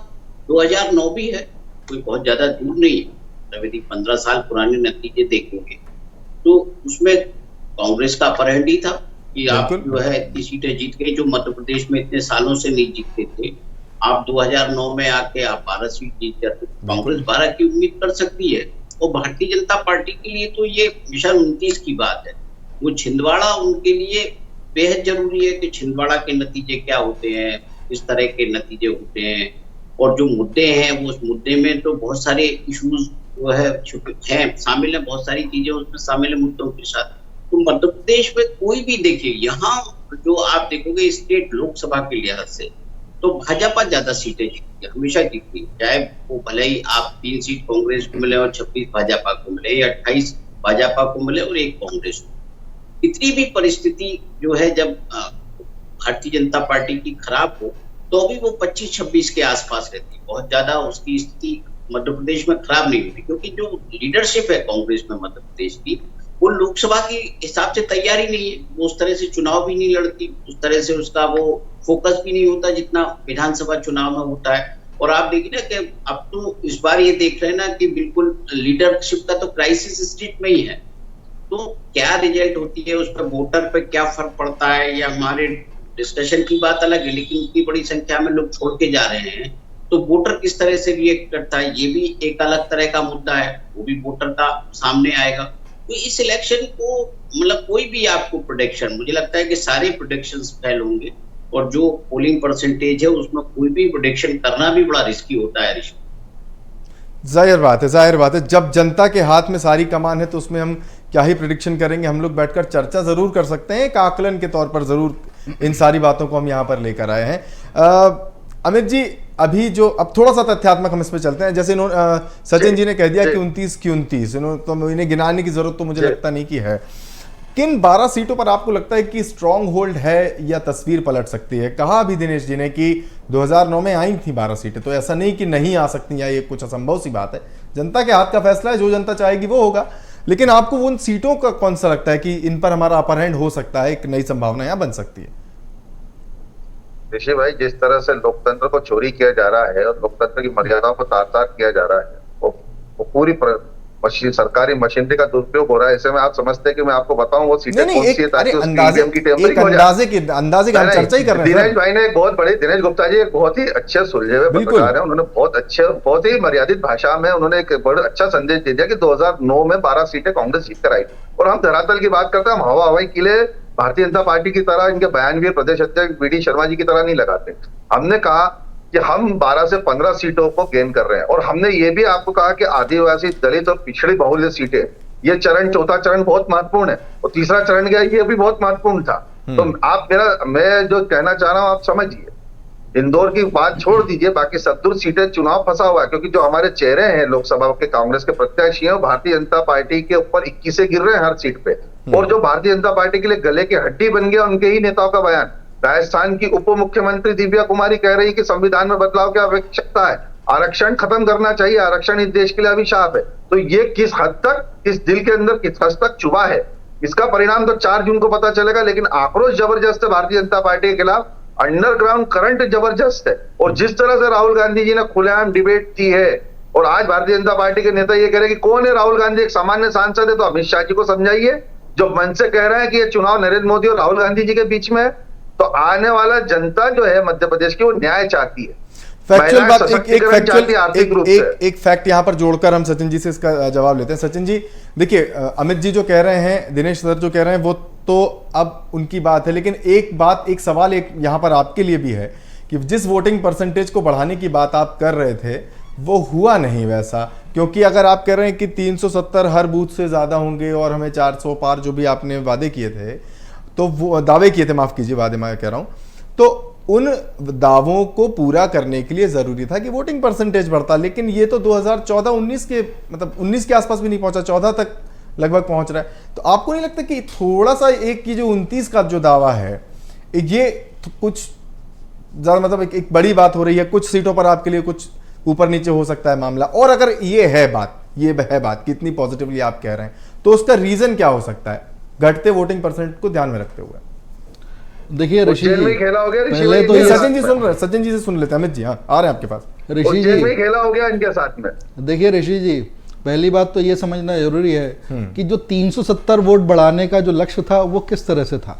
2009 भी है, कोई बहुत ज्यादा दूर नहीं है। यदि 15 साल पुराने नतीजे देखेंगे तो उसमें कांग्रेस का अपर हैंड ही था कि आप जो है इतनी सीटें जीत गए, जो मध्य प्रदेश में इतने सालों से नहीं जीतते थे। आप 2009 में आके आप 12 सीट जीत जाते, कांग्रेस 12 की उम्मीद कर सकती है। और भारतीय जनता पार्टी के लिए तो ये मिशन 29 की बात है। वो छिंदवाड़ा उनके लिए बेहद जरूरी है कि छिंदवाड़ा के नतीजे क्या होते हैं, किस तरह के नतीजे होते हैं, और जो मुद्दे हैं वो उस मुद्दे में तो बहुत सारे इश्यूज जो है शामिल है, बहुत सारी चीजें उसमें शामिल है मुद्दों के साथ। तो मध्य प्रदेश में कोई भी देखिए, यहाँ जो आप देखोगे स्टेट लोकसभा के लिहाज से तो भाजपा ज्यादा सीटें जीतती है, हमेशा जीतती है। चाहे वो भले ही आप 3 सीट कांग्रेस को मिले और 26 भाजपा को मिले, या 28 भाजपा को मिले और 1 कांग्रेस को। इतनी भी परिस्थिति जो है जब भारतीय जनता पार्टी की खराब हो तो भी वो 25-26 के आसपास रहती है। बहुत ज्यादा उसकी स्थिति मध्य प्रदेश में खराब नहीं होती, क्योंकि जो लीडरशिप है कांग्रेस में मध्य प्रदेश की, वो लोकसभा के हिसाब से तैयारी नहीं है। वो उस तरह से चुनाव भी नहीं लड़ती, उस तरह से उसका वो फोकस भी नहीं होता जितना विधानसभा चुनाव में होता है। और आप देखिए ना कि अब तो इस बार ये देख रहे हैं ना कि बिल्कुल लीडरशिप का तो क्राइसिस स्टेट में ही है। तो क्या रिजल्ट होती है, उस पर वोटर पे क्या फर्क पड़ता है, या हमारे डिस्कशन की बात अलग है, लेकिन इतनी बड़ी संख्या में लोग छोड़ के जा रहे हैं तो वोटर किस तरह से रिएक्ट करता है, ये भी एक अलग तरह का मुद्दा है। वो भी वोटर का सामने आएगा। तो इस इलेक्शन को मतलब कोई भी आपको प्रोडिक्शन, मुझे लगता है कि सारे प्रोडिक्शंस फेल होंगे, और जो पोलिंग परसेंटेज है उसमें कोई भी प्रोडिक्शन करना भी बड़ा रिस्की होता है। जाहिर बात है, जाहिर बात है। जब जनता के हाथ में सारी कमान है तो उसमें हम क्या ही प्रेडिक्शन करेंगे। हम लोग बैठकर चर्चा जरूर कर सकते हैं, एक आकलन के तौर पर जरूर इन सारी बातों को हम यहाँ पर लेकर आए हैं। अमित जी, अभी जो अब थोड़ा सा तथ्यात्मक हम इस पे चलते हैं। जैसे सचिन जी ने कह दिया कि 29 की 29, तो इन्हें गिनाने की जरूरत तो मुझे लगता नहीं कि है। किन 12 सीटों पर आपको लगता है कि स्ट्रॉन्ग होल्ड है या तस्वीर पलट सकती है? कहा अभी दिनेश जी ने कि 2009 में आई थी 12 सीटें, तो ऐसा नहीं कि नहीं आ सकती या ये कुछ असंभव सी बात है। जनता के हाथ का फैसला है, जो जनता चाहेगी वो होगा। लेकिन आपको उन सीटों का कौन सा लगता है कि इन पर हमारा अपर हैंड हो सकता है, एक नई संभावना यहाँ बन सकती है? ऋषि भाई, जिस तरह से लोकतंत्र को चोरी किया जा रहा है और लोकतंत्र की मर्यादाओं को तार-तार किया जा रहा है, वो पूरी सरकारी मशीनरी का दुरुपयोग हो रहा है। ऐसे में आप समझते हैं कि मैं आपको बताऊं वो सीटें कौन सी है ताकि उसकी ईवीएम की टेम्परिंग हो जाए। अंदाजे की हम चर्चा ही कर रहे हैं। दिनेश भाई ने एक बहुत बड़े, दिनेश गुप्ता जी एक बहुत ही अच्छे सुलझे हुए पत्रकार हैं, उन्होंने बहुत ही मर्यादित भाषा में उन्होंने एक बड़ा अच्छा संदेश दे दिया कि 2009 में 12 सीटें कांग्रेस जीत कर आई थी। और हम धरातल की बात करते हैं, हम हवा हवाई किले भारतीय जनता पार्टी की तरह, इनके बयानवीर प्रदेश अध्यक्ष बीडी शर्मा जी की तरह नहीं लगाते। हमने कहा कि हम 12 से 15 सीटों को गेन कर रहे हैं, और हमने ये भी आपको कहा कि आदिवासी, दलित और पिछड़ी बहुल्य सीटें, ये चरण, चौथा चरण बहुत महत्वपूर्ण है, और तीसरा चरण गया ये भी बहुत महत्वपूर्ण था। तो आप मैं जो कहना चाह रहा हूं आप समझिए, इंदौर की बात छोड़ दीजिए, बाकी सब दूर सीटें चुनाव फंसा हुआ है, क्योंकि जो हमारे चेहरे हैं लोकसभा के कांग्रेस के प्रत्याशी हैं, भारतीय जनता पार्टी के ऊपर 21 से गिर रहे हैं हर सीट पे। और जो भारतीय जनता पार्टी के लिए गले की हड्डी बन गया उनके ही नेताओं का बयान। राजस्थान की उप मुख्यमंत्री दिव्या कुमारी कह रही है कि संविधान में बदलाव की आवश्यकता है, आरक्षण खत्म करना चाहिए, आरक्षण इस देश के लिए अभिशाप है। तो ये किस हद तक इस दिल के अंदर किस हद तक चुभा है, इसका परिणाम तो 4 जून को पता चलेगा। लेकिन आक्रोश जबरदस्त है भारतीय जनता पार्टी के खिलाफ, अंडरग्राउंड करंट जबरदस्त है। और जिस तरह से राहुल गांधी जी ने खुलेआम डिबेट की है, और आज भारतीय जनता पार्टी के नेता ये कह रहे हैं कि कौन है राहुल गांधी, एक सामान्य सांसद है, तो अमित शाह जी को समझाइए जो मन से कह रहे हैं कि ये चुनाव नरेंद्र मोदी और राहुल गांधी जी के बीच में है। तो आने वाला जनता जो है मध्य प्रदेश की, वो न्याय चाहती है। फैक्चुअल बात, एक फैक्ट यहां पर जोड़कर हम सचिन जी से इसका जवाब लेते हैं। सचिन जी देखिए, अमित जी जो कह रहे हैं, दिनेश सर जो कह रहे हैं, वो तो अब उनकी बात है, लेकिन एक सवाल एक यहां पर आपके लिए भी है कि जिस वोटिंग परसेंटेज को बढ़ाने की बात आप कर रहे थे वो हुआ नहीं वैसा, क्योंकि अगर आप कह रहे हैं कि 370 हर बूथ से ज्यादा होंगे और हमें 400 पार जो भी आपने वादे किए थे, तो वो दावे किए थे, माफ कीजिए, वादे मैं कह रहा हूं, तो उन दावों को पूरा करने के लिए जरूरी था कि वोटिंग परसेंटेज बढ़ता, लेकिन ये तो 2014-19 के मतलब 19 के आसपास भी नहीं पहुंचा, 14 तक लगभग पहुंच रहा है। तो आपको नहीं लगता कि थोड़ा सा एक ये जो 29 का जो दावा है ये कुछ ज्यादा मतलब एक बड़ी बात हो रही है, कुछ सीटों पर आपके लिए कुछ ऊपर नीचे हो सकता है मामला, और अगर ये है बात कितनी पॉजिटिवली आप कह रहे हैं तो उसका रीजन क्या हो सकता है घटते वोटिंग परसेंट को ध्यान में रखते हुए? देखिए ऋषि जी, खेला हो गया पहले तो ये सचिन जी सुन रहे हैं, सचिन जी से सुन लेते हैं। अमित जी हाँ आ रहे हैं आपके पास। ऋषि जी खेला हो गया इनके साथ में। देखिए ऋषि जी, पहली बात तो ये समझना जरूरी है कि जो 370 वोट बढ़ाने का जो लक्ष्य था वो किस तरह से था।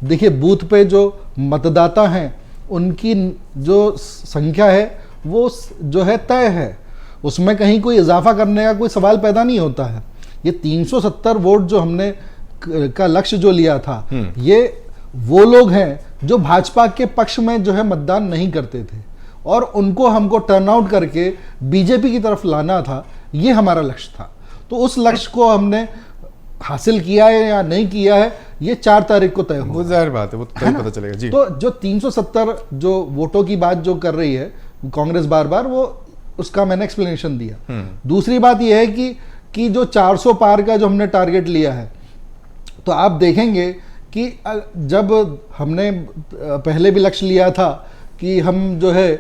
देखिए बूथ पे जो मतदाता हैं उनकी जो संख्या है वो जो है तय है, उसमें कहीं कोई इजाफा करने का कोई सवाल पैदा नहीं होता है। ये 370 वोट जो हमने का लक्ष्य जो लिया था, ये वो लोग हैं जो भाजपा के पक्ष में जो है मतदान नहीं करते थे और उनको हमको टर्न आउट करके बीजेपी की तरफ लाना था, ये हमारा लक्ष्य था। तो उस लक्ष्य को हमने हासिल किया है या नहीं किया है ये 4 तारीख को तय होगा। वो जाहिर बात है, वो तभी पता चलेगा जी। तो जो 370 जो वोटों की बात जो कर रही है कांग्रेस बार बार, वो उसका मैंने एक्सप्लेनेशन दिया। दूसरी बात यह है कि जो 400 पार का जो हमने टारगेट लिया है, तो आप देखेंगे कि जब हमने पहले भी लक्ष्य लिया था कि हम जो है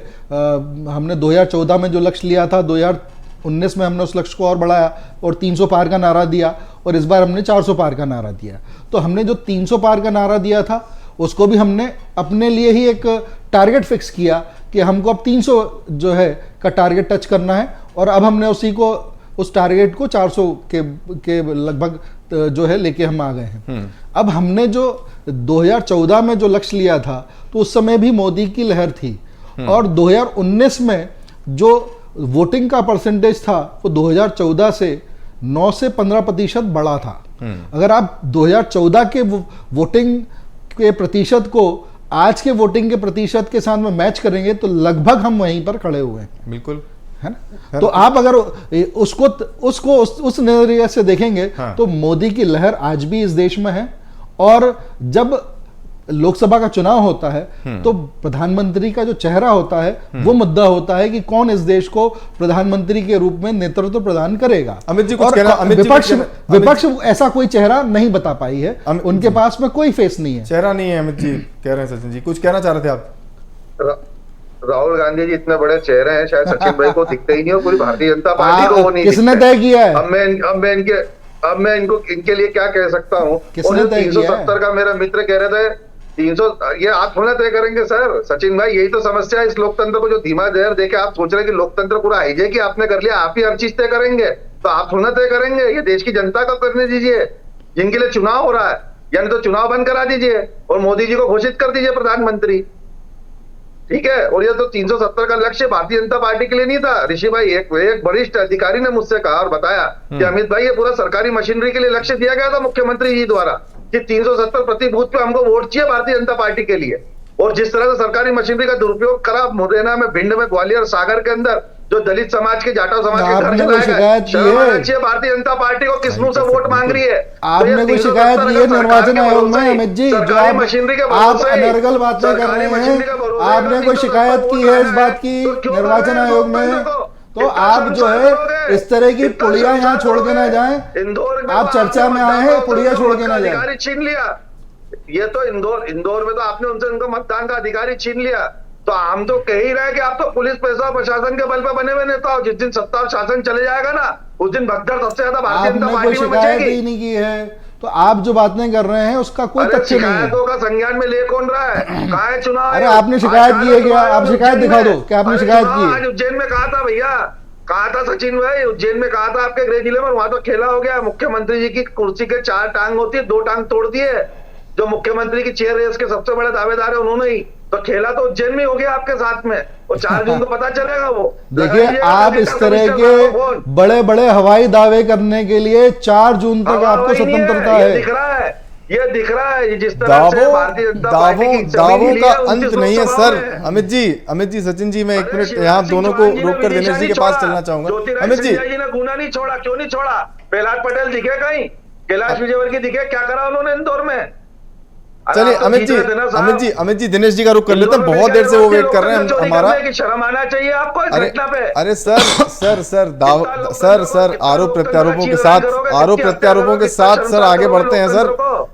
हमने 2014 में जो लक्ष्य लिया था, 2019 में हमने उस लक्ष्य को और बढ़ाया और 300 पार का नारा दिया, और इस बार हमने 400 पार का नारा दिया। तो हमने जो 300 पार का नारा दिया था उसको भी हमने अपने लिए ही एक टारगेट फिक्स किया कि हमको अब 300 जो है का टारगेट टच करना है, और अब हमने उस टारगेट को 400 के लगभग जो है लेके हम आ गए हैं। अब हमने जो 2014 में जो लक्ष्य लिया था तो उस समय भी मोदी की लहर थी, और 2019 में जो वोटिंग का परसेंटेज था वो 2014 से 9 से 15% बढ़ा था। अगर आप 2014 के वोटिंग के प्रतिशत को आज के वोटिंग के प्रतिशत के साथ में मैच करेंगे तो लगभग हम वहीं पर खड़े हुए हैं। बिल्कुल है ना। तो आप अगर उसको उस नजरिए से देखेंगे तो मोदी की लहर आज भी इस देश में है, और जब लोकसभा का चुनाव होता है तो प्रधानमंत्री का जो चेहरा होता है वो मुद्दा होता है कि कौन इस देश को प्रधानमंत्री के रूप में नेतृत्व प्रदान करेगा। अमित जी विपक्ष ऐसा कोई चेहरा नहीं बता पाई है, उनके पास में कोई फेस नहीं है, चेहरा नहीं है। अमित जी कह रहे हैं, सचिन जी कुछ कहना चाह रहे थे आप? राहुल गांधी जी इतने बड़े चेहरे हैं, शायद सचिन भाई को दिखते ही नहीं हो, पूरी भारतीय जनता पार्टी को वो नहीं किसने तय किया है? अब मैं इनके लिए क्या कह सकता हूँ? 370 का मेरा मित्र कह रहे थे 300, ये आप थोड़ा तय करेंगे सर। सचिन भाई यही तो समस्या है इस लोकतंत्र को, जो धीमा जहर देके आप सोच रहे हैं कि लोकतंत्र पूरा हाईजैक कि आपने कर लिया, आप ही हर चीज तय करेंगे, तो आप थोड़ा तय करेंगे। ये देश की जनता का करने दीजिए, जिनके लिए चुनाव हो रहा है, यानी तो चुनाव बंद करा दीजिए और मोदी जी को घोषित कर दीजिए प्रधानमंत्री, ठीक है। और ये तो 370 का लक्ष्य भारतीय जनता पार्टी के लिए नहीं था। ऋषि भाई एक वरिष्ठ अधिकारी ने मुझसे कहा और बताया कि अमित भाई ये पूरा सरकारी मशीनरी के लिए लक्ष्य दिया गया था मुख्यमंत्री जी द्वारा कि 370 प्रति बूथ पे हमको वोट चाहिए भारतीय जनता पार्टी के लिए। और जिस तरह से सरकारी मशीनरी का दुरुपयोग करा मुरैना में, भिंड में, ग्वालियर, सागर के अंदर जो दलित समाज के, जाटव समाज के घर चाहिए भारतीय जनता पार्टी को किस मुंह से वोट मांग रही है? आपने कोई शिकायत की है निर्वाचन आयोग में? अमित जी जो आप अनर्गल बातें कर रहे हैं, आपने कोई शिकायत की है इस बात की निर्वाचन आयोग में? तो आप जो है इस तरह की पुड़िया यहाँ छोड़ के ना जाएं। आप चर्चा में आए हैं, पुड़िया छोड़ के ना जाएं। छीन लिया ये तो इंदौर में तो आपने उनसे उनका मतदान का अधिकारी छीन लिया। तो हम तो कह ही रहे हैं कि आप तो पुलिस पैसा और प्रशासन के बल पर बने हुए नेता हो। जिस दिन सत्ता और शासन चले जाएगा ना उस दिन भगदड़ सबसे ज्यादा भारतीय जनता पार्टी में मचेगी। ही नहीं की है तो आप जो बातें कर रहे हैं उसका कोई तथ्य नहीं है। शिकायतों का संज्ञान में ले कौन रहा है? कहाँ है चुनाव? अरे आपने शिकायत की है क्या? आप शिकायत दिखा दो क्या आपने शिकायत की है? आज उज्जैन में कहा था भैया, कहा था सचिन भाई, उज्जैन में कहा था आपके गृह जिले में, वहां तो खेला हो गया। मुख्यमंत्री जी की कुर्सी के 4 टांग होती है, 2 टांग तोड़ दिए। जो मुख्यमंत्री की चेयर रेस के सबसे बड़े दावेदार है उन्होंने ही तो खेला, तो उज्जैन में हो गया आपके साथ में। और 4 जून को पता चलेगा वो। देखिए आप इस तरह के बड़े बड़े हवाई दावे करने के लिए 4 जून तक आपको स्वतंत्रता है। ये दिख रहा है जिस तरह से भारतीय जनता पार्टी की दावों का अंत नहीं है सर। अमित जी सचिन जी, मैं 1 मिनट यहाँ दोनों को रोककर दिनेश जी के पास चलना चाहूंगा। अमित जी ने गुना नहीं छोड़ा, क्यों नहीं छोड़ा? प्रहलाद पटेल दिखे कहीं? कैलाश विजयवर्गीय दिखे? क्या करा उन्होंने इंदौर में? चलिए आप तो अमित जीत जी, रहे थे ना साहब। अमित जी दिनेश जी का रुख कर लेते हैं, इंदौर में बहुत देर से वो वेट कर रहे हैं चोरी हमारा। करने की शर्म आना चाहिए आपको इस अरे घटना पे। अरे सर इतना आरोप लोकतंत्र प्रत्यारोपों के अच्छी साथ करोगे, आरोप किसकी हत्या प्रत्यारोपों के करोगे, कितना साथ सर शर्मसार आगे करोगे बढ़ते हैं सर। लोकतंत्र को।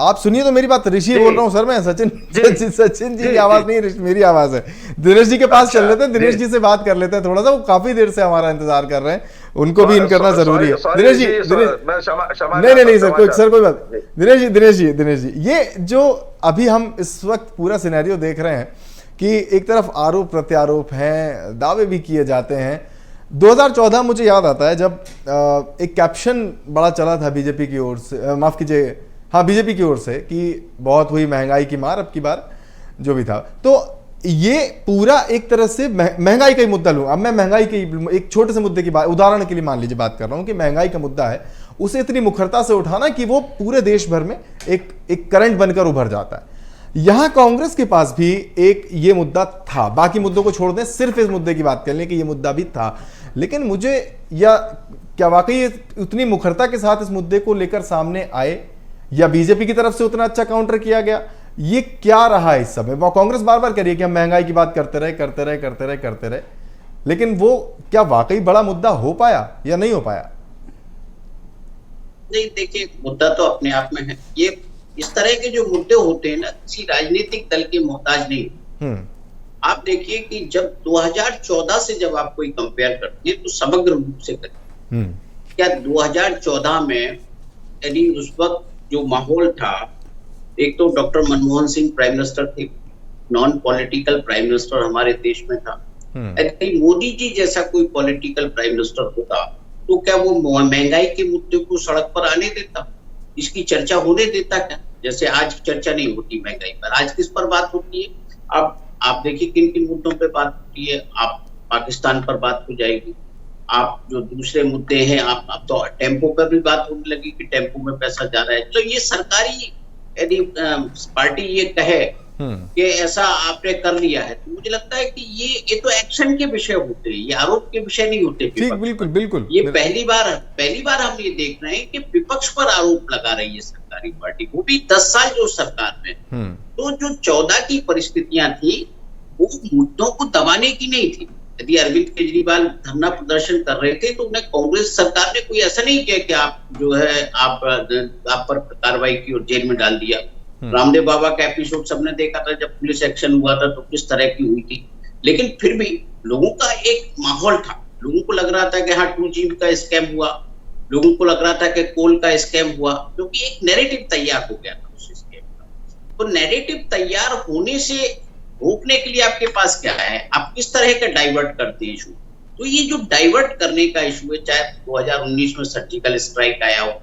आप सुनिए तो मेरी बात, ऋषि जी। बोल रहा हूँ सर मैं, सचिन जी। सचिन जी जी, की आवाज जी। नहीं, मेरी आवाज है। दिनेश जी के पास अच्छा, चल लेते हैं, दिनेश जी। जी से बात कर लेते हैं थोड़ा सा, वो काफी देर से हमारा इंतजार कर रहे हैं, उनको भी इन करना जरूरी है। सॉरी दिनेश जी, मैं क्षमा नहीं सर, चाहता सर कोई बात। जी। दिनेश जी ये जो अभी हम इस वक्त पूरा सिनेरियो देख रहे हैं कि एक तरफ आरोप प्रत्यारोप हैं, दावे भी किए जाते हैं। 2014 मुझे याद आता है जब एक कैप्शन बड़ा चला था बीजेपी की ओर से, माफ कीजिए, हाँ बीजेपी की ओर से, कि बहुत हुई महंगाई की मार अब की बार, जो भी था। तो ये पूरा एक तरह से महंगाई का ही मुद्दा लूँ अब मैं, महंगाई के एक छोटे से मुद्दे की बात, उदाहरण के लिए मान लीजिए बात कर रहा हूँ कि महंगाई का मुद्दा है, उसे इतनी मुखरता से उठाना कि वो पूरे देश भर में एक करंट बनकर उभर जाता है। यहां कांग्रेस के पास भी एक ये मुद्दा था, बाकी मुद्दों को छोड़ दें, सिर्फ इस मुद्दे की बात कर लें कि ये मुद्दा भी था। लेकिन मुझे या क्या वाकई उतनी मुखरता के साथ इस मुद्दे को लेकर सामने आए, या बीजेपी की तरफ से उतना अच्छा काउंटर किया गया, ये क्या रहा इस समय? वो कांग्रेस बार बार कह रही है कि हम महंगाई की बात करते रहे, लेकिन वो क्या वाकई बड़ा मुद्दा हो पाया या नहीं हो पाया? नहीं, देखिए मुद्दा तो अपने आप में है। ये इस तरह के जो मुद्दे होते हैं ना, किसी राजनीतिक दल के मोहताज नहीं। आप देखिए कि जब 2014 से जब आप कोई कंपेयर करते हैं तो समग्र रूप से करें, क्या 2014 में यानी उस वक्त जो माहौल था, एक तो doctor Manmohan Singh prime minister थे, नॉन पॉलिटिकल प्राइम मिनिस्टर हमारे देश में था। यदि मोदी जी जैसा कोई पॉलिटिकल प्राइम मिनिस्टर होता तो क्या वो महंगाई के मुद्दे को सड़क पर आने देता, इसकी चर्चा होने देता क्या? जैसे आज चर्चा नहीं होती महंगाई पर, आज किस पर बात होती है? अब आप देखिए किन किन मुद्दों पे बात होती है। आप पाकिस्तान पर बात हो जाएगी, आप जो दूसरे मुद्दे हैं, आप तो टेम्पो पर भी बात होने लगी कि टेम्पो में पैसा जा रहा है। तो ये सरकारी यदि पार्टी ये कहे कि ऐसा आपने कर लिया है, तो मुझे लगता है कि ये तो एक्शन के विषय होते हैं, ये आरोप के विषय नहीं होते। ठीक, बिल्कुल ये पहली बार हम ये देख रहे हैं कि विपक्ष पर आरोप लगा रही है सरकारी पार्टी, वो भी 10 साल जो सरकार में। तो जो 14 की परिस्थितियां थी वो मुद्दों को दबाने की नहीं थी। यदि अरविंद केजरीवाल धरना प्रदर्शन कर रहे थे तो उन्हें कांग्रेस सरकार ने कोई ऐसा नहीं किया कि आप जो है आप पर कार्रवाई की और जेल में डाल दिया। रामदेव बाबा का एपिसोड सबने देखा था, जब पुलिस एक्शन हुआ था तो किस तरह की हुई थी। लेकिन फिर भी लोगों का एक माहौल था, लोगों को लग रहा था कि हाँ 2GB का स्कैम हुआ, लोगों को लग रहा था कि कोल का स्कैम हुआ, क्योंकि एक नैरेटिव तैयार हो गया था उस स्कैम का। तो नैरेटिव तैयार होने से रोकने के लिए आपके पास क्या है? आप किस तरह का डाइवर्ट करते हैं इशू। तो ये जो डाइवर्ट करने का इशू है, चाहे 2019 में सर्जिकल स्ट्राइक आया हो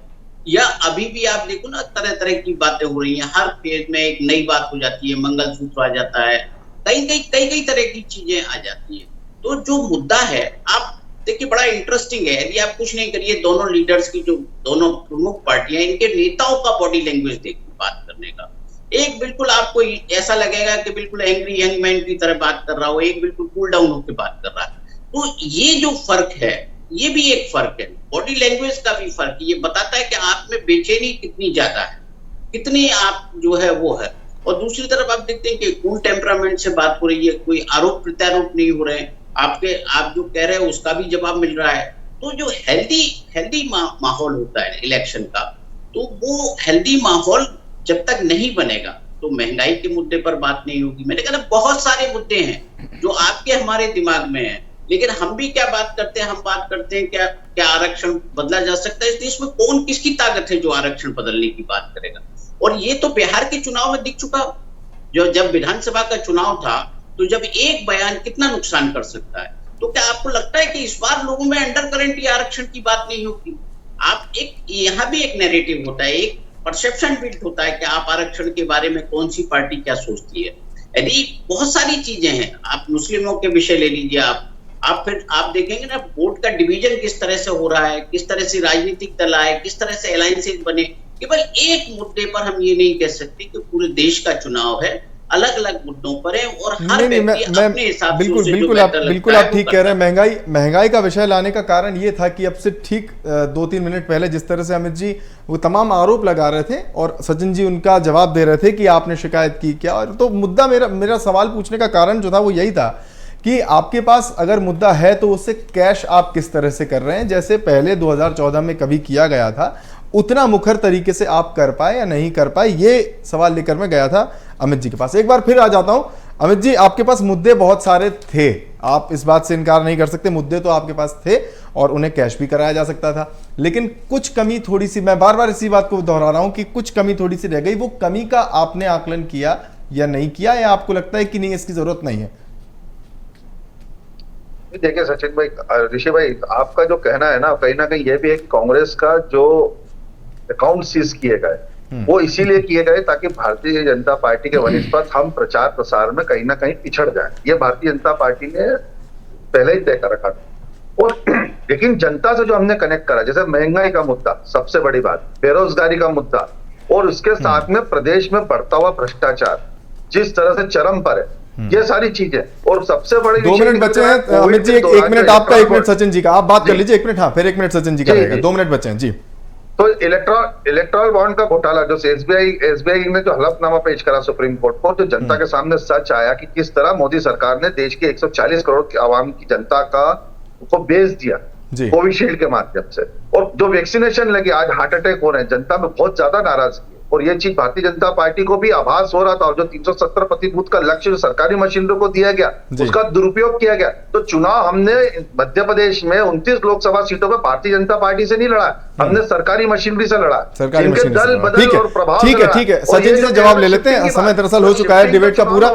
या अभी भी आप देखो ना, तरह तरह की बातें हो रही हैं, हर पेज में एक नई बात हो जाती है, मंगलसूत्र आ जाता है, कई तरह की चीजें आ जाती है। तो जो मुद्दा है, आप देखिए बड़ा इंटरेस्टिंग है। यदि आप कुछ नहीं करिए, दोनों लीडर्स की जो दोनों प्रमुख पार्टियां, इनके नेताओं का बॉडी लैंग्वेज देखिए बात करने का। एक बिल्कुल आपको ऐसा लगेगा कि बिल्कुल एंग्री यंग मैन की तरह बात कर रहा हो, एक बिल्कुल कूल डाउन होकर बात कर रहा है। तो ये जो फर्क है, ये भी एक फर्क है, बॉडी लैंग्वेज का भी फर्क है। ये बताता है कि आप में बेचैनी कितनी ज्यादा है, कितनी आप जो है वो है। और दूसरी तरफ आप देखते हैं कि कूल टेम्परामेंट से बात हो रही है, कोई आरोप प्रत्यारोप नहीं हो रहे हैं, आप जो कह रहे हैं उसका भी जवाब मिल रहा है। तो जो हेल्दी माहौल होता है इलेक्शन का, तो वो हेल्दी माहौल जब तक नहीं बनेगा तो महंगाई के मुद्दे पर बात नहीं होगी। मैंने कहा बहुत सारे मुद्दे हैं जो आपके हमारे दिमाग में हैं, लेकिन हम भी क्या बात करते हैं, हम बात करते हैं क्या आरक्षण बदला जा सकता है इस देश में? कौन किसकी ताकत है जो आरक्षण बदलने की बात करेगा? और ये तो बिहार के चुनाव में दिख चुका, जो जब विधानसभा का चुनाव था तो जब एक बयान कितना नुकसान कर सकता है। तो क्या आपको लगता है कि इस बार लोगों में अंडर करंट या आरक्षण की बात नहीं होगी? आप यहाँ भी एक नैरेटिव होता है, एक परसेप्शन बिल्ड होता है कि आप आरक्षण के बारे में कौन सी पार्टी क्या सोचती है। यदि बहुत सारी चीजें हैं, आप मुस्लिमों के विषय ले लीजिए, फिर आप देखेंगे ना वोट का डिवीजन किस तरह से हो रहा है, किस तरह से राजनीतिक दल आए, किस तरह से अलायंसेज बने। केवल एक मुद्दे पर हम ये नहीं कह सकते कि पूरे देश का चुनाव है, अलग अलग मुद्दों पर है और हर नहीं नहीं व्यक्ति मैं अपने हिसाब से बिल्कुल उसे जो बिल्कुल आप बेहतर लगता बिल्कुल है आप वो ठीक कह रहे हैं। महंगाई का विषय लाने का कारण ये था कि अब से ठीक 2-3 मिनट पहले जिस तरह से अमित जी वो तमाम आरोप लगा रहे थे और सचिन जी उनका जवाब दे रहे थे कि आपने शिकायत की क्या, और तो मुद्दा मेरा सवाल पूछने का कारण जो था वो यही था कि आपके पास अगर मुद्दा है तो उससे कैश आप किस तरह से कर रहे हैं, जैसे पहले 2014 में कभी किया गया था उतना मुखर तरीके से आप कर पाए या नहीं कर पाए, ये सवाल लेकर मैं गया था अमित जी के पास। एक बार फिर आ जाता हूं अमित जी, आपके पास मुद्दे बहुत सारे थे, आप इस बात से इनकार नहीं कर सकते, मुद्दे तो आपके पास थे और उन्हें कैश भी कराया जा सकता था, लेकिन कुछ कमी थोड़ी सी, मैं बार बार इसी बात को दोहरा रहा हूं कि कुछ कमी थोड़ी सी रह गई, वो कमी का आपने आकलन किया या नहीं किया, या आपको लगता है कि नहीं इसकी जरूरत नहीं है? देखिए सचिन भाई, ऋषि भाई, आपका जो कहना है ना कहीं ये भी है कि कांग्रेस का जो अकाउंट सीज किए गए वो इसीलिए किए गए ताकि भारतीय जनता पार्टी के वरिष्ठ पद हम प्रचार प्रसार में कहीं ना कहीं पिछड़ जाए। ये भारतीय जनता पार्टी ने पहले ही तय कर रखा था। और लेकिन जनता से जो हमने कनेक्ट करा, जैसे महंगाई का मुद्दा सबसे बड़ी बात, बेरोजगारी का मुद्दा, और उसके साथ में प्रदेश में बढ़ता हुआ भ्रष्टाचार जिस तरह से चरम पर है, ये सारी चीजें, और सबसे बड़ी 2 मिनट बचे हैं अमित जी, एक मिनट आपका, 1 मिनट सचिन जी का, आप बात कर लीजिए 1 मिनट, हाँ फिर 1 मिनट सचिन जी का रहेगा, 2 मिनट बचे हैं जी। तो इलेक्ट्रॉल बॉन्ड का घोटाला जो एसबीआई ने जो हलफनामा पेश करा सुप्रीम कोर्ट को, जो जनता के सामने सच आया कि किस तरह मोदी सरकार ने देश के 140 करोड़ की आवाम की जनता को बेच दिया कोविशील्ड के माध्यम से, और जो वैक्सीनेशन लगी, आज हार्ट अटैक हो रहे हैं, जनता में बहुत ज्यादा नाराजगी है। और ये चीज भारतीय जनता पार्टी को भी आभास हो रहा था, और जो 370 प्रतिशत का लक्ष्य जो सरकारी मशीनरी को दिया गया उसका दुरुपयोग किया गया। तो चुनाव हमने मध्य प्रदेश में 29 लोकसभा सीटों में भारतीय जनता पार्टी से नहीं लड़ा, हमने सरकारी मशीनरी से लड़ा, सरकारी इनके दल बदल और प्रभाव। ठीक है सचिन जी से जवाब ले लेते हैं, समय दरअसल हो चुका है डिबेट का पूरा,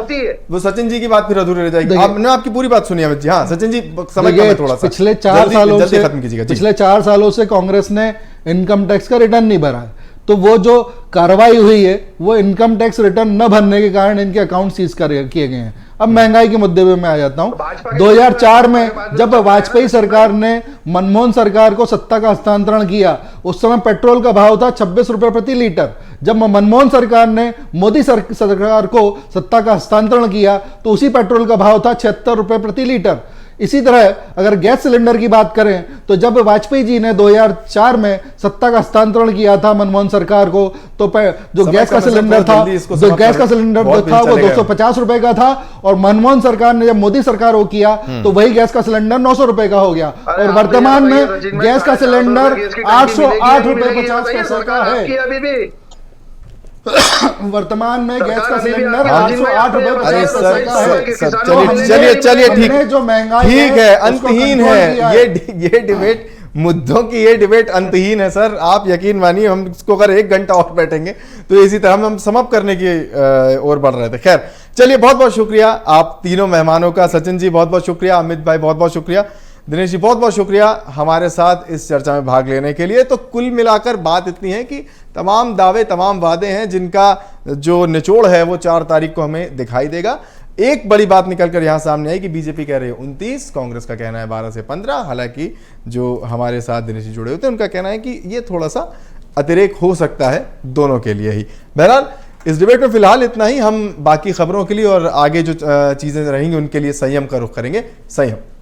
वो सचिन जी की बात फिर अधूरी रह जाएगी। आपने आपकी पूरी बात सुनी अमित जी, हाँ सचिन जी समय कम है थोड़ा सा, पिछले 4 सालों से खत्म कीजिएगा। पिछले 4 सालों से कांग्रेस ने इनकम टैक्स का रिटर्न नहीं भरा है, तो वो जो कार्रवाई हुई है वो इनकम टैक्स रिटर्न न भरने के कारण इनके अकाउंट सीज किए गए हैं। अब महंगाई के मुद्दे पे मैं आ जाता हूं। 2004 में जब वाजपेयी सरकार ने मनमोहन सरकार को सत्ता का हस्तांतरण किया, उस समय पेट्रोल का भाव था 26 रुपए प्रति लीटर। जब मनमोहन सरकार ने मोदी सरकार को सत्ता का हस्तांतरण किया तो उसी पेट्रोल का भाव था 76 रुपए प्रति लीटर। इसी तरह अगर गैस सिलेंडर की बात करें तो जब वाजपेयी जी ने 2004 में सत्ता का हस्तांतरण किया था मनमोहन सरकार को, तो जो गैस का सिलेंडर था वो 250 रुपए का था, और मनमोहन सरकार ने जब मोदी सरकार को किया तो वही गैस का सिलेंडर 900 रुपए का हो गया, और वर्तमान में गैस का सिलेंडर 808 रुपए 50 पैसे का है। वर्तमान में गैस का सिलेंडर 808 रुपए 50 पैसे का है। चलिए ठीक, जो महंगाई ठीक है, अंतहीन है ये डिबेट, मुद्दों की ये डिबेट अंतहीन है सर, आप यकीन मानिए हम इसको अगर 1 घंटा और बैठेंगे तो इसी तरह हम समाप्त करने की ओर बढ़ रहे थे। खैर चलिए, बहुत बहुत शुक्रिया आप तीनों मेहमानों का, सचिन जी बहुत बहुत शुक्रिया, अमित भाई बहुत बहुत शुक्रिया, दिनेश जी बहुत बहुत शुक्रिया हमारे साथ इस चर्चा में भाग लेने के लिए। तो कुल मिलाकर बात इतनी है कि तमाम दावे, तमाम वादे हैं जिनका जो निचोड़ है वो 4 तारीख को हमें दिखाई देगा। एक बड़ी बात निकलकर यहां सामने आई कि बीजेपी कह रही है 29, कांग्रेस का कहना है 12 से 15, हालांकि जो हमारे साथ दिनेश जी जुड़े होते हैं उनका कहना है कि ये थोड़ा सा अतिरेक हो सकता है दोनों के लिए ही। बहरहाल इस डिबेट में फिलहाल इतना ही, हम बाकी खबरों के लिए और आगे जो चीजें रहेंगी उनके लिए संयम का रुख करेंगे। संयम।